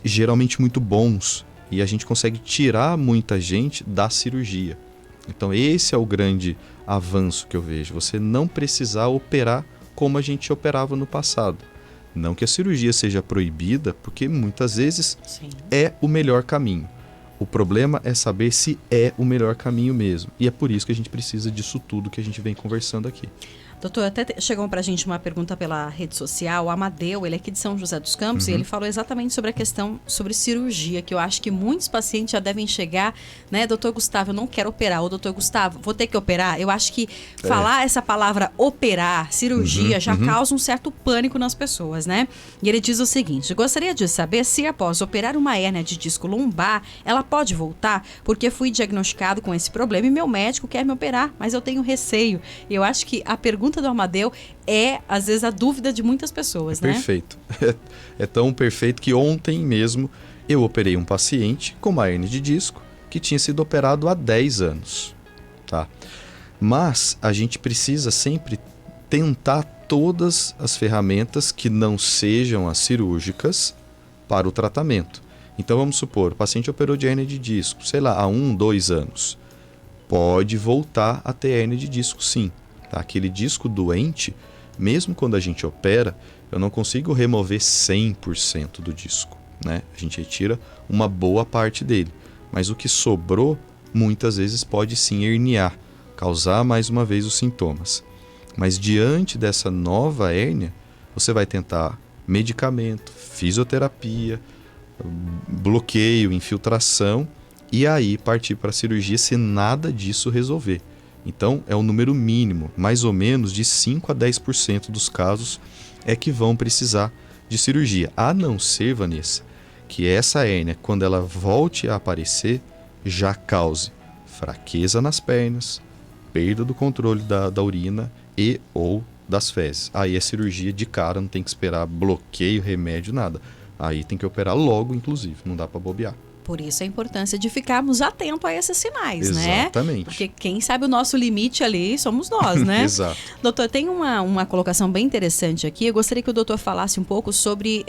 geralmente muito bons, e a gente consegue tirar muita gente da cirurgia. Então esse é o grande avanço que eu vejo, você não precisar operar como a gente operava no passado. Não que a cirurgia seja proibida, porque muitas vezes é o melhor caminho. O problema é saber se é o melhor caminho mesmo. E é por isso que a gente precisa disso tudo que a gente vem conversando aqui. Doutor, até chegou pra gente uma pergunta pela rede social, o Amadeu, ele é aqui de São José dos Campos, e ele falou exatamente sobre a questão sobre cirurgia, que eu acho que muitos pacientes já devem chegar, né, doutor Gustavo, eu não quero operar, ou doutor Gustavo, vou ter que operar. Eu acho que falar essa palavra operar, cirurgia, já causa um certo pânico nas pessoas, né? E ele diz o seguinte: gostaria de saber se após operar uma hérnia de disco lombar, ela pode voltar, porque fui diagnosticado com esse problema e meu médico quer me operar, mas eu tenho receio. E eu acho que a pergunta do Amadeu é, às vezes, a dúvida de muitas pessoas, né? Perfeito. É tão perfeito que ontem mesmo eu operei um paciente com uma hérnia de disco que tinha sido operado há 10 anos. Tá? Mas a gente precisa sempre tentar todas as ferramentas que não sejam as cirúrgicas para o tratamento. Então vamos supor, o paciente operou de hérnia de disco, sei lá, há 1, 2 anos. Pode voltar a ter hérnia de disco, sim. Tá? Aquele disco doente, mesmo quando a gente opera, eu não consigo remover 100% do disco, né? A gente retira uma boa parte dele, mas o que sobrou muitas vezes pode sim herniar, causar mais uma vez os sintomas. Mas diante dessa nova hérnia, você vai tentar medicamento, fisioterapia, bloqueio, infiltração, e aí partir para a cirurgia se nada disso resolver. Então, é um número mínimo, mais ou menos de 5 a 10% dos casos é que vão precisar de cirurgia. A não ser, Vanessa, que essa hérnia, quando ela volte a aparecer, já cause fraqueza nas pernas, perda do controle da urina e ou das fezes. Aí a cirurgia de cara, não tem que esperar bloqueio, remédio, nada. Aí tem que operar logo, inclusive, não dá para bobear. Por isso a importância de ficarmos atentos a esses sinais, né? Exatamente. Porque quem sabe o nosso limite ali somos nós, né? Exato. Doutor, tem uma colocação bem interessante aqui. Eu gostaria que o doutor falasse um pouco sobre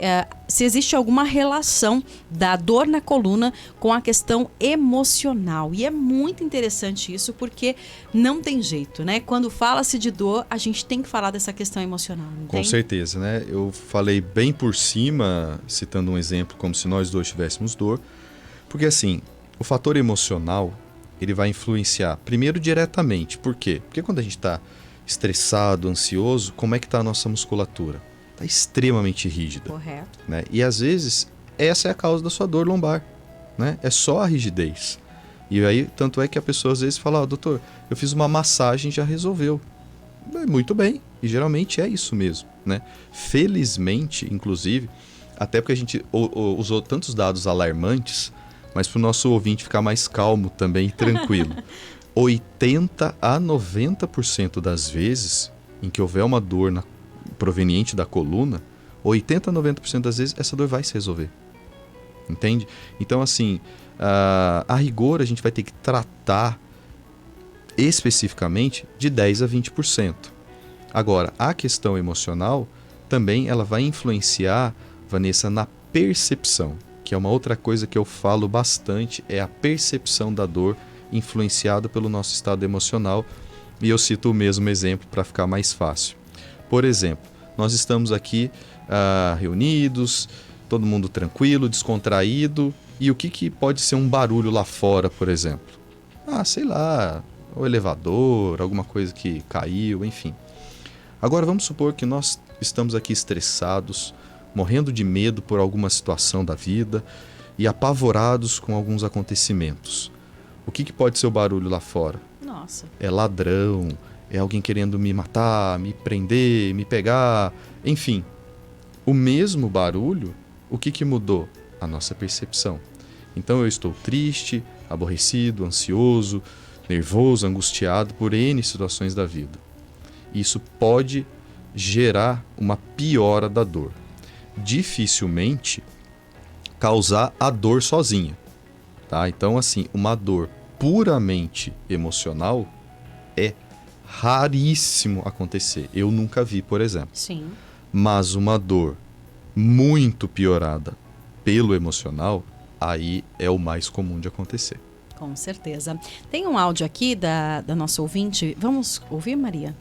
se existe alguma relação da dor na coluna com a questão emocional. E é muito interessante isso, porque não tem jeito, né? Quando fala-se de dor, a gente tem que falar dessa questão emocional, não tem? Com certeza, né? Eu falei bem por cima, citando um exemplo, como se nós dois tivéssemos dor. Porque assim, o fator emocional, ele vai influenciar, primeiro diretamente. Por quê? Porque quando a gente está estressado, ansioso, como é que está a nossa musculatura? Está extremamente rígida. Correto. Né? E às vezes, essa é a causa da sua dor lombar. Né? É só a rigidez. E aí, tanto é que a pessoa às vezes fala, doutor, eu fiz uma massagem e já resolveu. Muito bem. E geralmente é isso mesmo. Né? Felizmente, inclusive, até porque a gente usou tantos dados alarmantes, mas para o nosso ouvinte ficar mais calmo também e tranquilo. 80 a 90% das vezes em que houver uma dor proveniente da coluna, 80 a 90% das vezes essa dor vai se resolver. Entende? Então, assim, a rigor a gente vai ter que tratar especificamente de 10 a 20%. Agora, a questão emocional também ela vai influenciar, Vanessa, na percepção, que é uma outra coisa que eu falo bastante, é a percepção da dor influenciada pelo nosso estado emocional, e eu cito o mesmo exemplo para ficar mais fácil. Por exemplo, nós estamos aqui reunidos, todo mundo tranquilo, descontraído. E o que pode ser um barulho lá fora, por exemplo? Sei lá, o elevador, alguma coisa que caiu, enfim. Agora vamos supor que nós estamos aqui estressados, morrendo de medo por alguma situação da vida e apavorados com alguns acontecimentos. O que pode ser o barulho lá fora? Nossa. É ladrão, é alguém querendo me matar, me prender, me pegar, enfim. O mesmo barulho, o que mudou? A nossa percepção. Então eu estou triste, aborrecido, ansioso, nervoso, angustiado por N situações da vida. Isso pode gerar uma piora da dor. Dificilmente causar a dor sozinha, tá? Então, assim, uma dor puramente emocional é raríssimo acontecer. Eu nunca vi, por exemplo. Sim. Mas uma dor muito piorada pelo emocional, aí é o mais comum de acontecer. Com certeza. Tem um áudio aqui da nossa ouvinte. Vamos ouvir, Maria?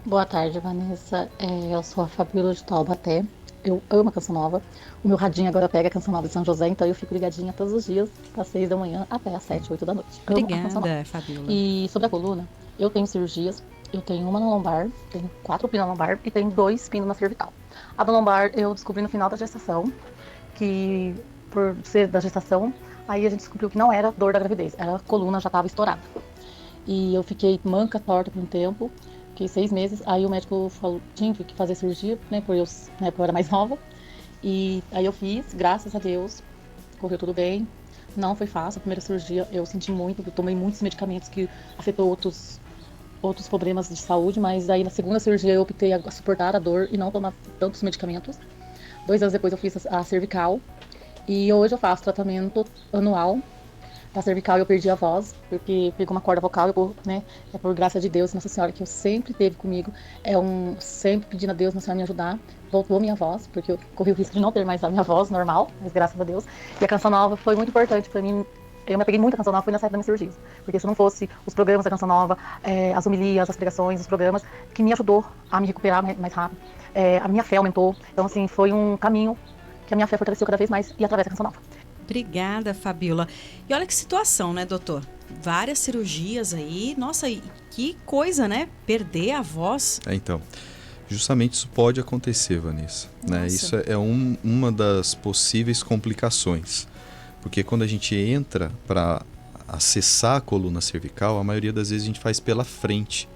Boa tarde, Vanessa. Eu sou a Fabíola de Taubaté. Eu amo a Canção Nova. O meu radinho agora pega a Canção Nova de São José, então eu fico ligadinha todos os dias, das 6 da manhã até as 7, 8 da noite. Obrigada, Fabíola. E sobre a coluna, eu tenho cirurgias. Eu tenho uma na lombar, tenho 4 pinos na lombar e tenho 2 pinos na cervical. A da lombar eu descobri no final da gestação, que por ser da gestação, aí a gente descobriu que não era dor da gravidez, a coluna já estava estourada. E eu fiquei manca, torta por um tempo, fiquei 6 meses, aí o médico falou, tinha que fazer cirurgia, né, por eu era mais nova. E aí eu fiz, graças a Deus, correu tudo bem. Não foi fácil, a primeira cirurgia eu senti muito, eu tomei muitos medicamentos que afetou outros problemas de saúde, mas aí na segunda cirurgia eu optei a suportar a dor e não tomar tantos medicamentos. 2 anos depois eu fiz a cervical e hoje eu faço tratamento anual. Da cervical eu perdi a voz, porque pegou uma corda vocal, é por graça de Deus, Nossa Senhora, que eu sempre teve comigo, sempre pedindo a Deus, Nossa Senhora, me ajudar, voltou minha voz, porque eu corri o risco de não ter mais a minha voz normal, mas graças a Deus. E a Canção Nova foi muito importante para mim. Eu me apeguei muito à Canção Nova, foi nessa época da minha cirurgia. Porque se não fosse os programas da Canção Nova, as homilias, as pregações, os programas, que me ajudou a me recuperar mais rápido. A minha fé aumentou. Então, assim, foi um caminho que a minha fé fortaleceu cada vez mais e através da Canção Nova. Obrigada, Fabíola. E olha que situação, né, doutor? Várias cirurgias aí. Nossa, que coisa, né? Perder a voz. Então, justamente isso pode acontecer, Vanessa. Né? Isso é uma das possíveis complicações. Porque quando a gente entra para acessar a coluna cervical, a maioria das vezes a gente faz pela frente.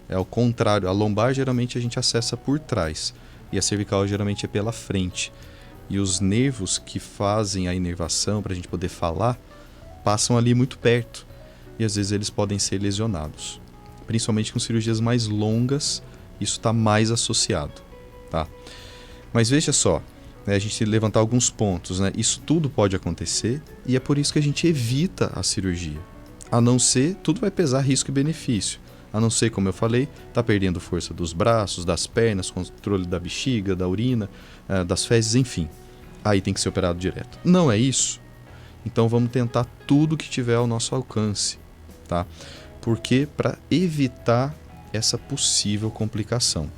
É ao contrário, a lombar geralmente a gente acessa por trás e a cervical geralmente é pela frente. E os nervos que fazem a inervação para a gente poder falar passam ali muito perto e às vezes eles podem ser lesionados. Principalmente com cirurgias mais longas, isso está mais associado. Tá? Mas veja só, a gente tem que levantar alguns pontos, né? Isso tudo pode acontecer e é por isso que a gente evita a cirurgia. A não ser, tudo vai pesar risco e benefício. A não ser, como eu falei, tá perdendo força dos braços, das pernas, controle da bexiga, da urina, das fezes, enfim. Aí tem que ser operado direto. Não é isso? Então vamos tentar tudo que tiver ao nosso alcance, tá? Porque para evitar essa possível complicação.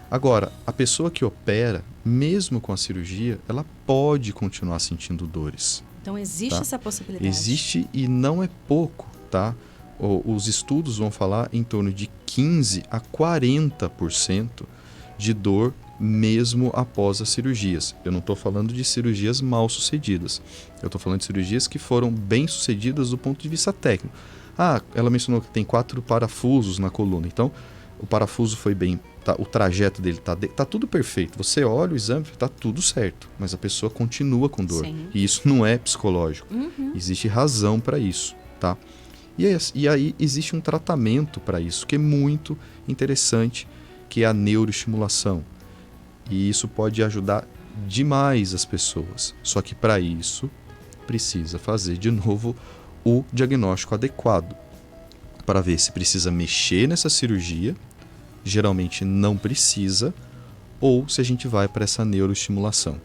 Agora, a pessoa que opera, mesmo com a cirurgia, ela pode continuar sentindo dores. Então existe essa possibilidade? Existe e não é pouco, tá? Os estudos vão falar em torno de 15% a 40% de dor mesmo após as cirurgias. Eu não estou falando de cirurgias mal sucedidas. Eu estou falando de cirurgias que foram bem sucedidas do ponto de vista técnico. Ela mencionou que tem 4 parafusos na coluna. Então, o parafuso foi bem, o trajeto dele tá tudo perfeito. Você olha o exame, tá tudo certo. Mas a pessoa continua com dor. Sim. E isso não é psicológico. Existe razão para isso, tá? E aí existe um tratamento para isso, que é muito interessante, que é a neuroestimulação. E isso pode ajudar demais as pessoas. Só que para isso precisa fazer de novo o diagnóstico adequado para ver se precisa mexer nessa cirurgia, geralmente não precisa, ou se a gente vai para essa neuroestimulação.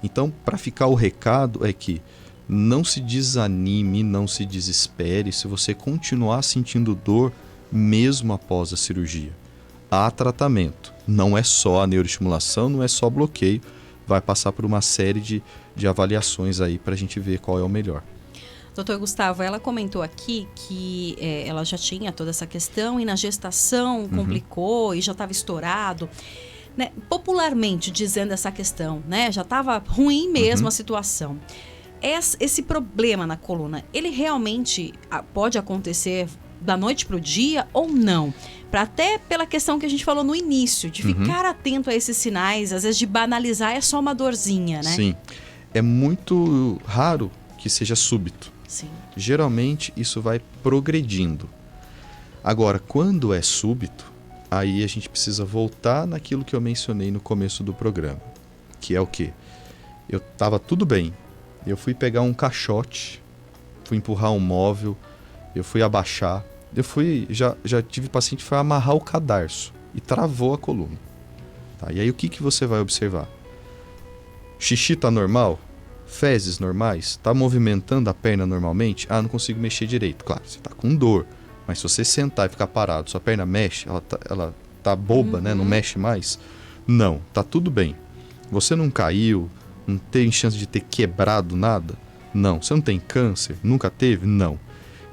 Então, para ficar o recado é que não se desanime, não se desespere se você continuar sentindo dor mesmo após a cirurgia. Há tratamento. Não é só a neuroestimulação, não é só bloqueio. vai passar por uma série de avaliações aí para a gente ver qual é o melhor. Doutor Gustavo, ela comentou aqui que ela já tinha toda essa questão e na gestação complicou e já estava estourado. Né? Popularmente dizendo essa questão, né? Já estava ruim mesmo a situação. Esse problema na coluna, ele realmente pode acontecer da noite para o dia ou não? Até pela questão que a gente falou no início, de ficar atento a esses sinais, às vezes de banalizar, é só uma dorzinha, né? Sim, é muito raro que seja súbito. Sim. Geralmente isso vai progredindo. Agora, quando é súbito, aí a gente precisa voltar naquilo que eu mencionei no começo do programa, que é o quê? Eu estava tudo bem, eu fui pegar um caixote, fui empurrar um móvel, eu fui abaixar, já tive paciente que foi amarrar o cadarço e travou a coluna. Tá? E aí o que você vai observar? Xixi tá normal? Fezes normais? Tá movimentando a perna normalmente? Ah, não consigo mexer direito. Claro, você tá com dor, mas se você sentar e ficar parado, sua perna mexe, ela tá boba, né? Não mexe mais? Não, tá tudo bem. Você não caiu, não tem chance de ter quebrado nada? Não. Você não tem câncer? Nunca teve? Não.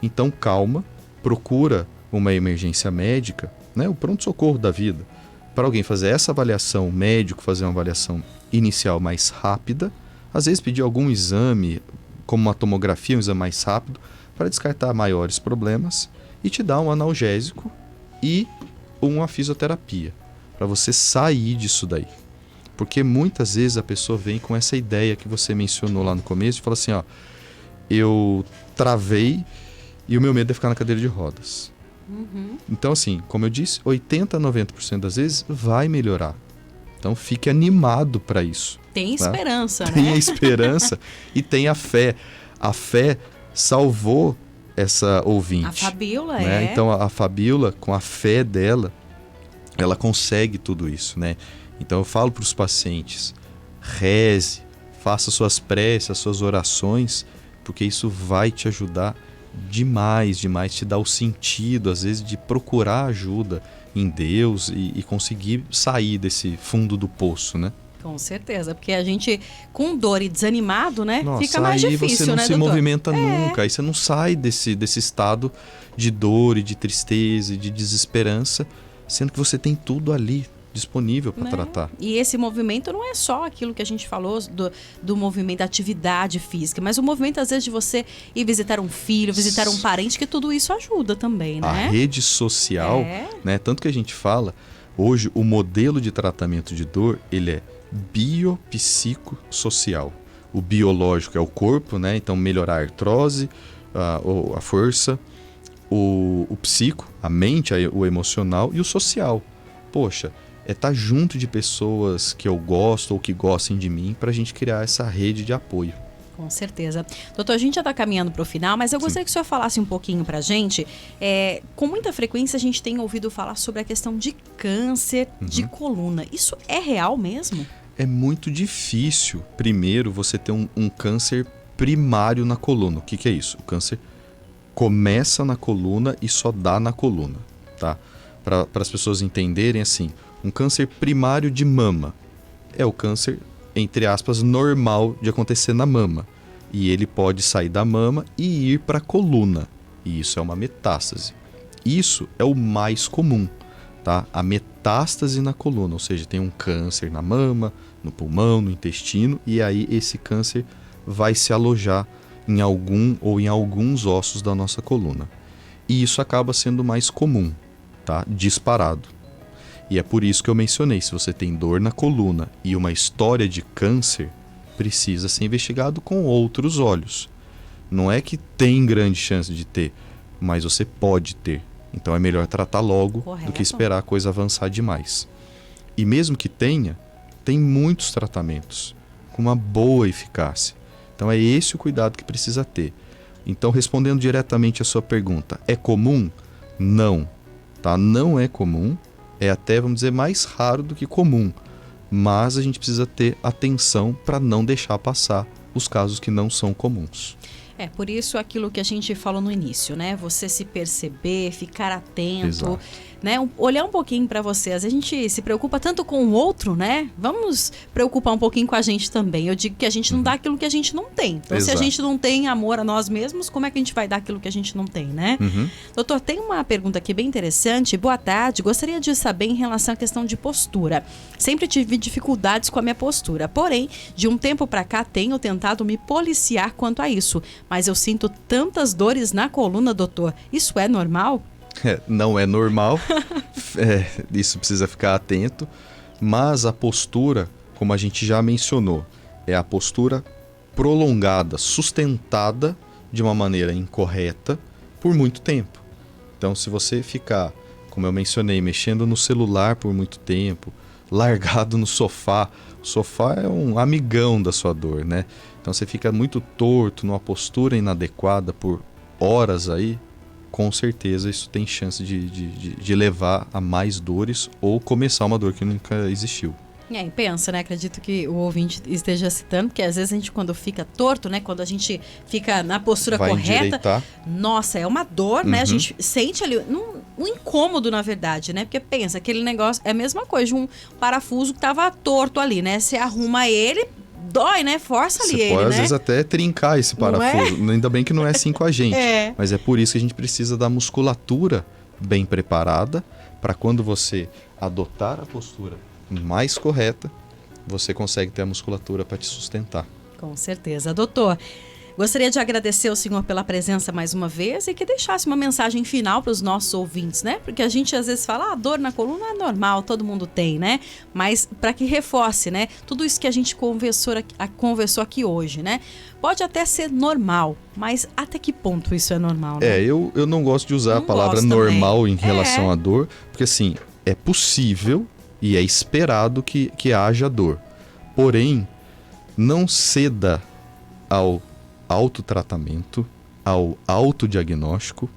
Então calma, procura uma emergência médica, né? O pronto-socorro da vida, para alguém fazer essa avaliação, o médico fazer uma avaliação inicial mais rápida, às vezes pedir algum exame, como uma tomografia, um exame mais rápido, para descartar maiores problemas e te dar um analgésico e uma fisioterapia, para você sair disso daí. Porque muitas vezes a pessoa vem com essa ideia que você mencionou lá no começo e fala assim, ó, eu travei e o meu medo é ficar na cadeira de rodas. Então assim, como eu disse, 80% a 90% das vezes vai melhorar. Então fique animado para isso. Tem esperança, né? Tem a esperança e tem a fé. A fé salvou essa ouvinte. A Fabíola, né? Então a Fabíola, com a fé dela, ela consegue tudo isso, né? Então eu falo para os pacientes, reze, faça suas preces, suas orações, porque isso vai te ajudar demais, te dá o sentido, às vezes, de procurar ajuda em Deus e conseguir sair desse fundo do poço, né? Com certeza, porque a gente, com dor e desanimado, né? Nossa, fica mais difícil, aí você não né, se doutor? movimenta nunca, aí você não sai desse estado de dor e de tristeza e de desesperança, sendo que você tem tudo ali disponível para tratar. E esse movimento não é só aquilo que a gente falou do movimento da atividade física, mas o movimento, às vezes, de você ir visitar um filho, visitar um parente, que tudo isso ajuda também, né? A rede social, né? Tanto que a gente fala, hoje o modelo de tratamento de dor, ele é biopsicossocial. O biológico é o corpo, né? Então melhorar a artrose, a força, o psico, a mente, o emocional e o social. Poxa, é estar junto de pessoas que eu gosto ou que gostem de mim para a gente criar essa rede de apoio. Com certeza. Doutor, a gente já está caminhando para o final, mas eu gostaria que o senhor falasse um pouquinho para a gente. Com muita frequência a gente tem ouvido falar sobre a questão de câncer de coluna. Isso é real mesmo? É muito difícil, primeiro, você ter um câncer primário na coluna. O que é isso? O câncer começa na coluna e só dá na coluna, tá? Para as pessoas entenderem, assim, um câncer primário de mama é o câncer, entre aspas, normal de acontecer na mama. E ele pode sair da mama e ir para a coluna. E isso é uma metástase. Isso é o mais comum, tá? A metástase na coluna, ou seja, tem um câncer na mama, no pulmão, no intestino, e aí esse câncer vai se alojar em algum ou em alguns ossos da nossa coluna. E isso acaba sendo mais comum, tá? Disparado. E é por isso que eu mencionei, se você tem dor na coluna e uma história de câncer, precisa ser investigado com outros olhos. Não é que tem grande chance de ter, mas você pode ter. Então é melhor tratar logo do que esperar a coisa avançar demais. E mesmo que tenha, tem muitos tratamentos com uma boa eficácia. Então é esse o cuidado que precisa ter. Então, respondendo diretamente a sua pergunta, é comum? Não, tá? Não é comum. É até, vamos dizer, mais raro do que comum, mas a gente precisa ter atenção para não deixar passar os casos que não são comuns. Por isso aquilo que a gente falou no início, né? Você se perceber, ficar atento. Exato. né? Olhar um pouquinho para você. Às vezes a gente se preocupa tanto com o outro, né? Vamos preocupar um pouquinho com a gente também. Eu digo que a gente não dá aquilo que a gente não tem. Então, se a gente não tem amor a nós mesmos, como é que a gente vai dar aquilo que a gente não tem, né? Doutor, tem uma pergunta aqui bem interessante. Boa tarde. Gostaria de saber em relação à questão de postura. Sempre tive dificuldades com a minha postura. Porém, de um tempo para cá, tenho tentado me policiar quanto a isso. Mas eu sinto tantas dores na coluna, doutor. Isso é normal? Não é normal. Isso precisa ficar atento. Mas a postura, como a gente já mencionou, é a postura prolongada, sustentada de uma maneira incorreta por muito tempo. Então, se você ficar, como eu mencionei, mexendo no celular por muito tempo, largado no sofá, o sofá é um amigão da sua dor, né? Então, você fica muito torto, numa postura inadequada por horas aí, com certeza isso tem chance de levar a mais dores ou começar uma dor que nunca existiu. E pensa, né? Acredito que o ouvinte esteja citando, porque às vezes a gente, quando fica torto, né? Quando a gente fica na postura correta, endireitar. Nossa, é uma dor, né? A gente sente ali um incômodo, na verdade, né? Porque pensa, aquele negócio é a mesma coisa de um parafuso que tava torto ali, né? Você arruma ele, dói, né? Força ali Você ele, pode, né? às vezes, até trincar esse parafuso. Ainda bem que não é assim com a gente. Mas é por isso que a gente precisa da musculatura bem preparada para quando você adotar a postura mais correta, você consegue ter a musculatura para te sustentar. Com certeza. Doutor, gostaria de agradecer ao senhor pela presença mais uma vez e que deixasse uma mensagem final para os nossos ouvintes, né? Porque a gente às vezes fala, dor na coluna é normal, todo mundo tem, né? Mas para que reforce, né? Tudo isso que a gente conversou aqui hoje, né? Pode até ser normal, mas até que ponto isso é normal, né? Eu não gosto de usar a palavra normal em relação à dor, porque assim, é possível e é esperado que haja dor. Porém, não ceda ao autotratamento, ao autodiagnóstico,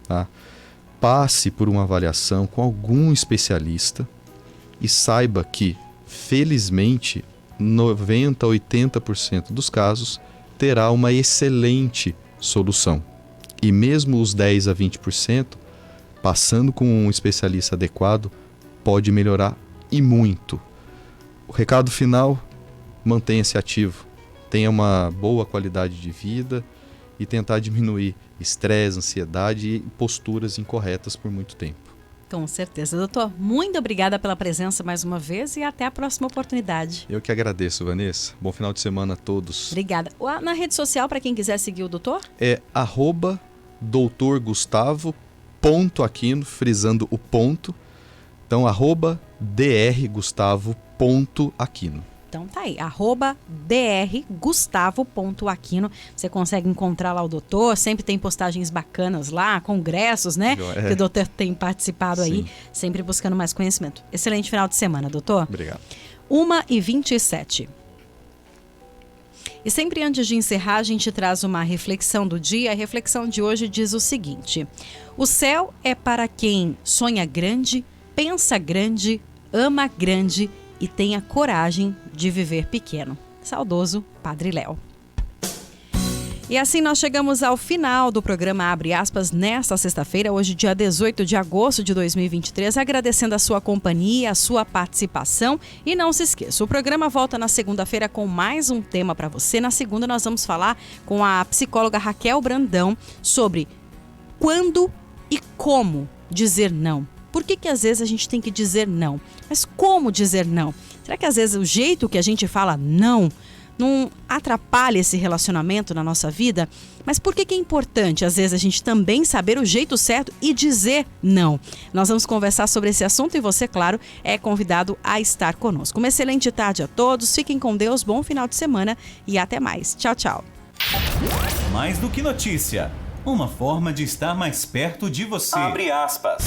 tá? Passe por uma avaliação com algum especialista e saiba que, felizmente, 90% a 80% dos casos terá uma excelente solução. E mesmo os 10% a 20%, passando com um especialista adequado, pode melhorar e muito. O recado final, mantenha-se ativo, tenha uma boa qualidade de vida e tentar diminuir estresse, ansiedade e posturas incorretas por muito tempo. Com certeza. Doutor, muito obrigada pela presença mais uma vez e até a próxima oportunidade. Eu que agradeço, Vanessa. Bom final de semana a todos. Obrigada. Na rede social, para quem quiser seguir o doutor? É @doutorgustavo.aquino, frisando o ponto. Então, @drgustavo.aquino. Então tá aí, @drgustavo.aquino. Você consegue encontrar lá o doutor, sempre tem postagens bacanas lá, congressos, né? Que o doutor tem participado aí, sempre buscando mais conhecimento. Excelente final de semana, doutor. Obrigado. 1h27. E sempre antes de encerrar, a gente traz uma reflexão do dia. A reflexão de hoje diz o seguinte: o céu é para quem sonha grande, pensa grande, ama grande e tenha coragem de viver pequeno. Saudoso Padre Léo. E assim nós chegamos ao final do programa Abre Aspas nesta sexta-feira, hoje dia 18 de agosto de 2023, agradecendo a sua companhia, a sua participação e não se esqueça, o programa volta na segunda-feira com mais um tema para você. Na segunda nós vamos falar com a psicóloga Raquel Brandão sobre quando e como dizer não. Por que às vezes a gente tem que dizer não? Mas como dizer não? Será que às vezes o jeito que a gente fala não atrapalha esse relacionamento na nossa vida? Mas por que é importante, às vezes, a gente também saber o jeito certo e dizer não? Nós vamos conversar sobre esse assunto e você, claro, é convidado a estar conosco. Uma excelente tarde a todos, fiquem com Deus, bom final de semana e até mais. Tchau, tchau. Mais do que notícia, uma forma de estar mais perto de você. Abre aspas.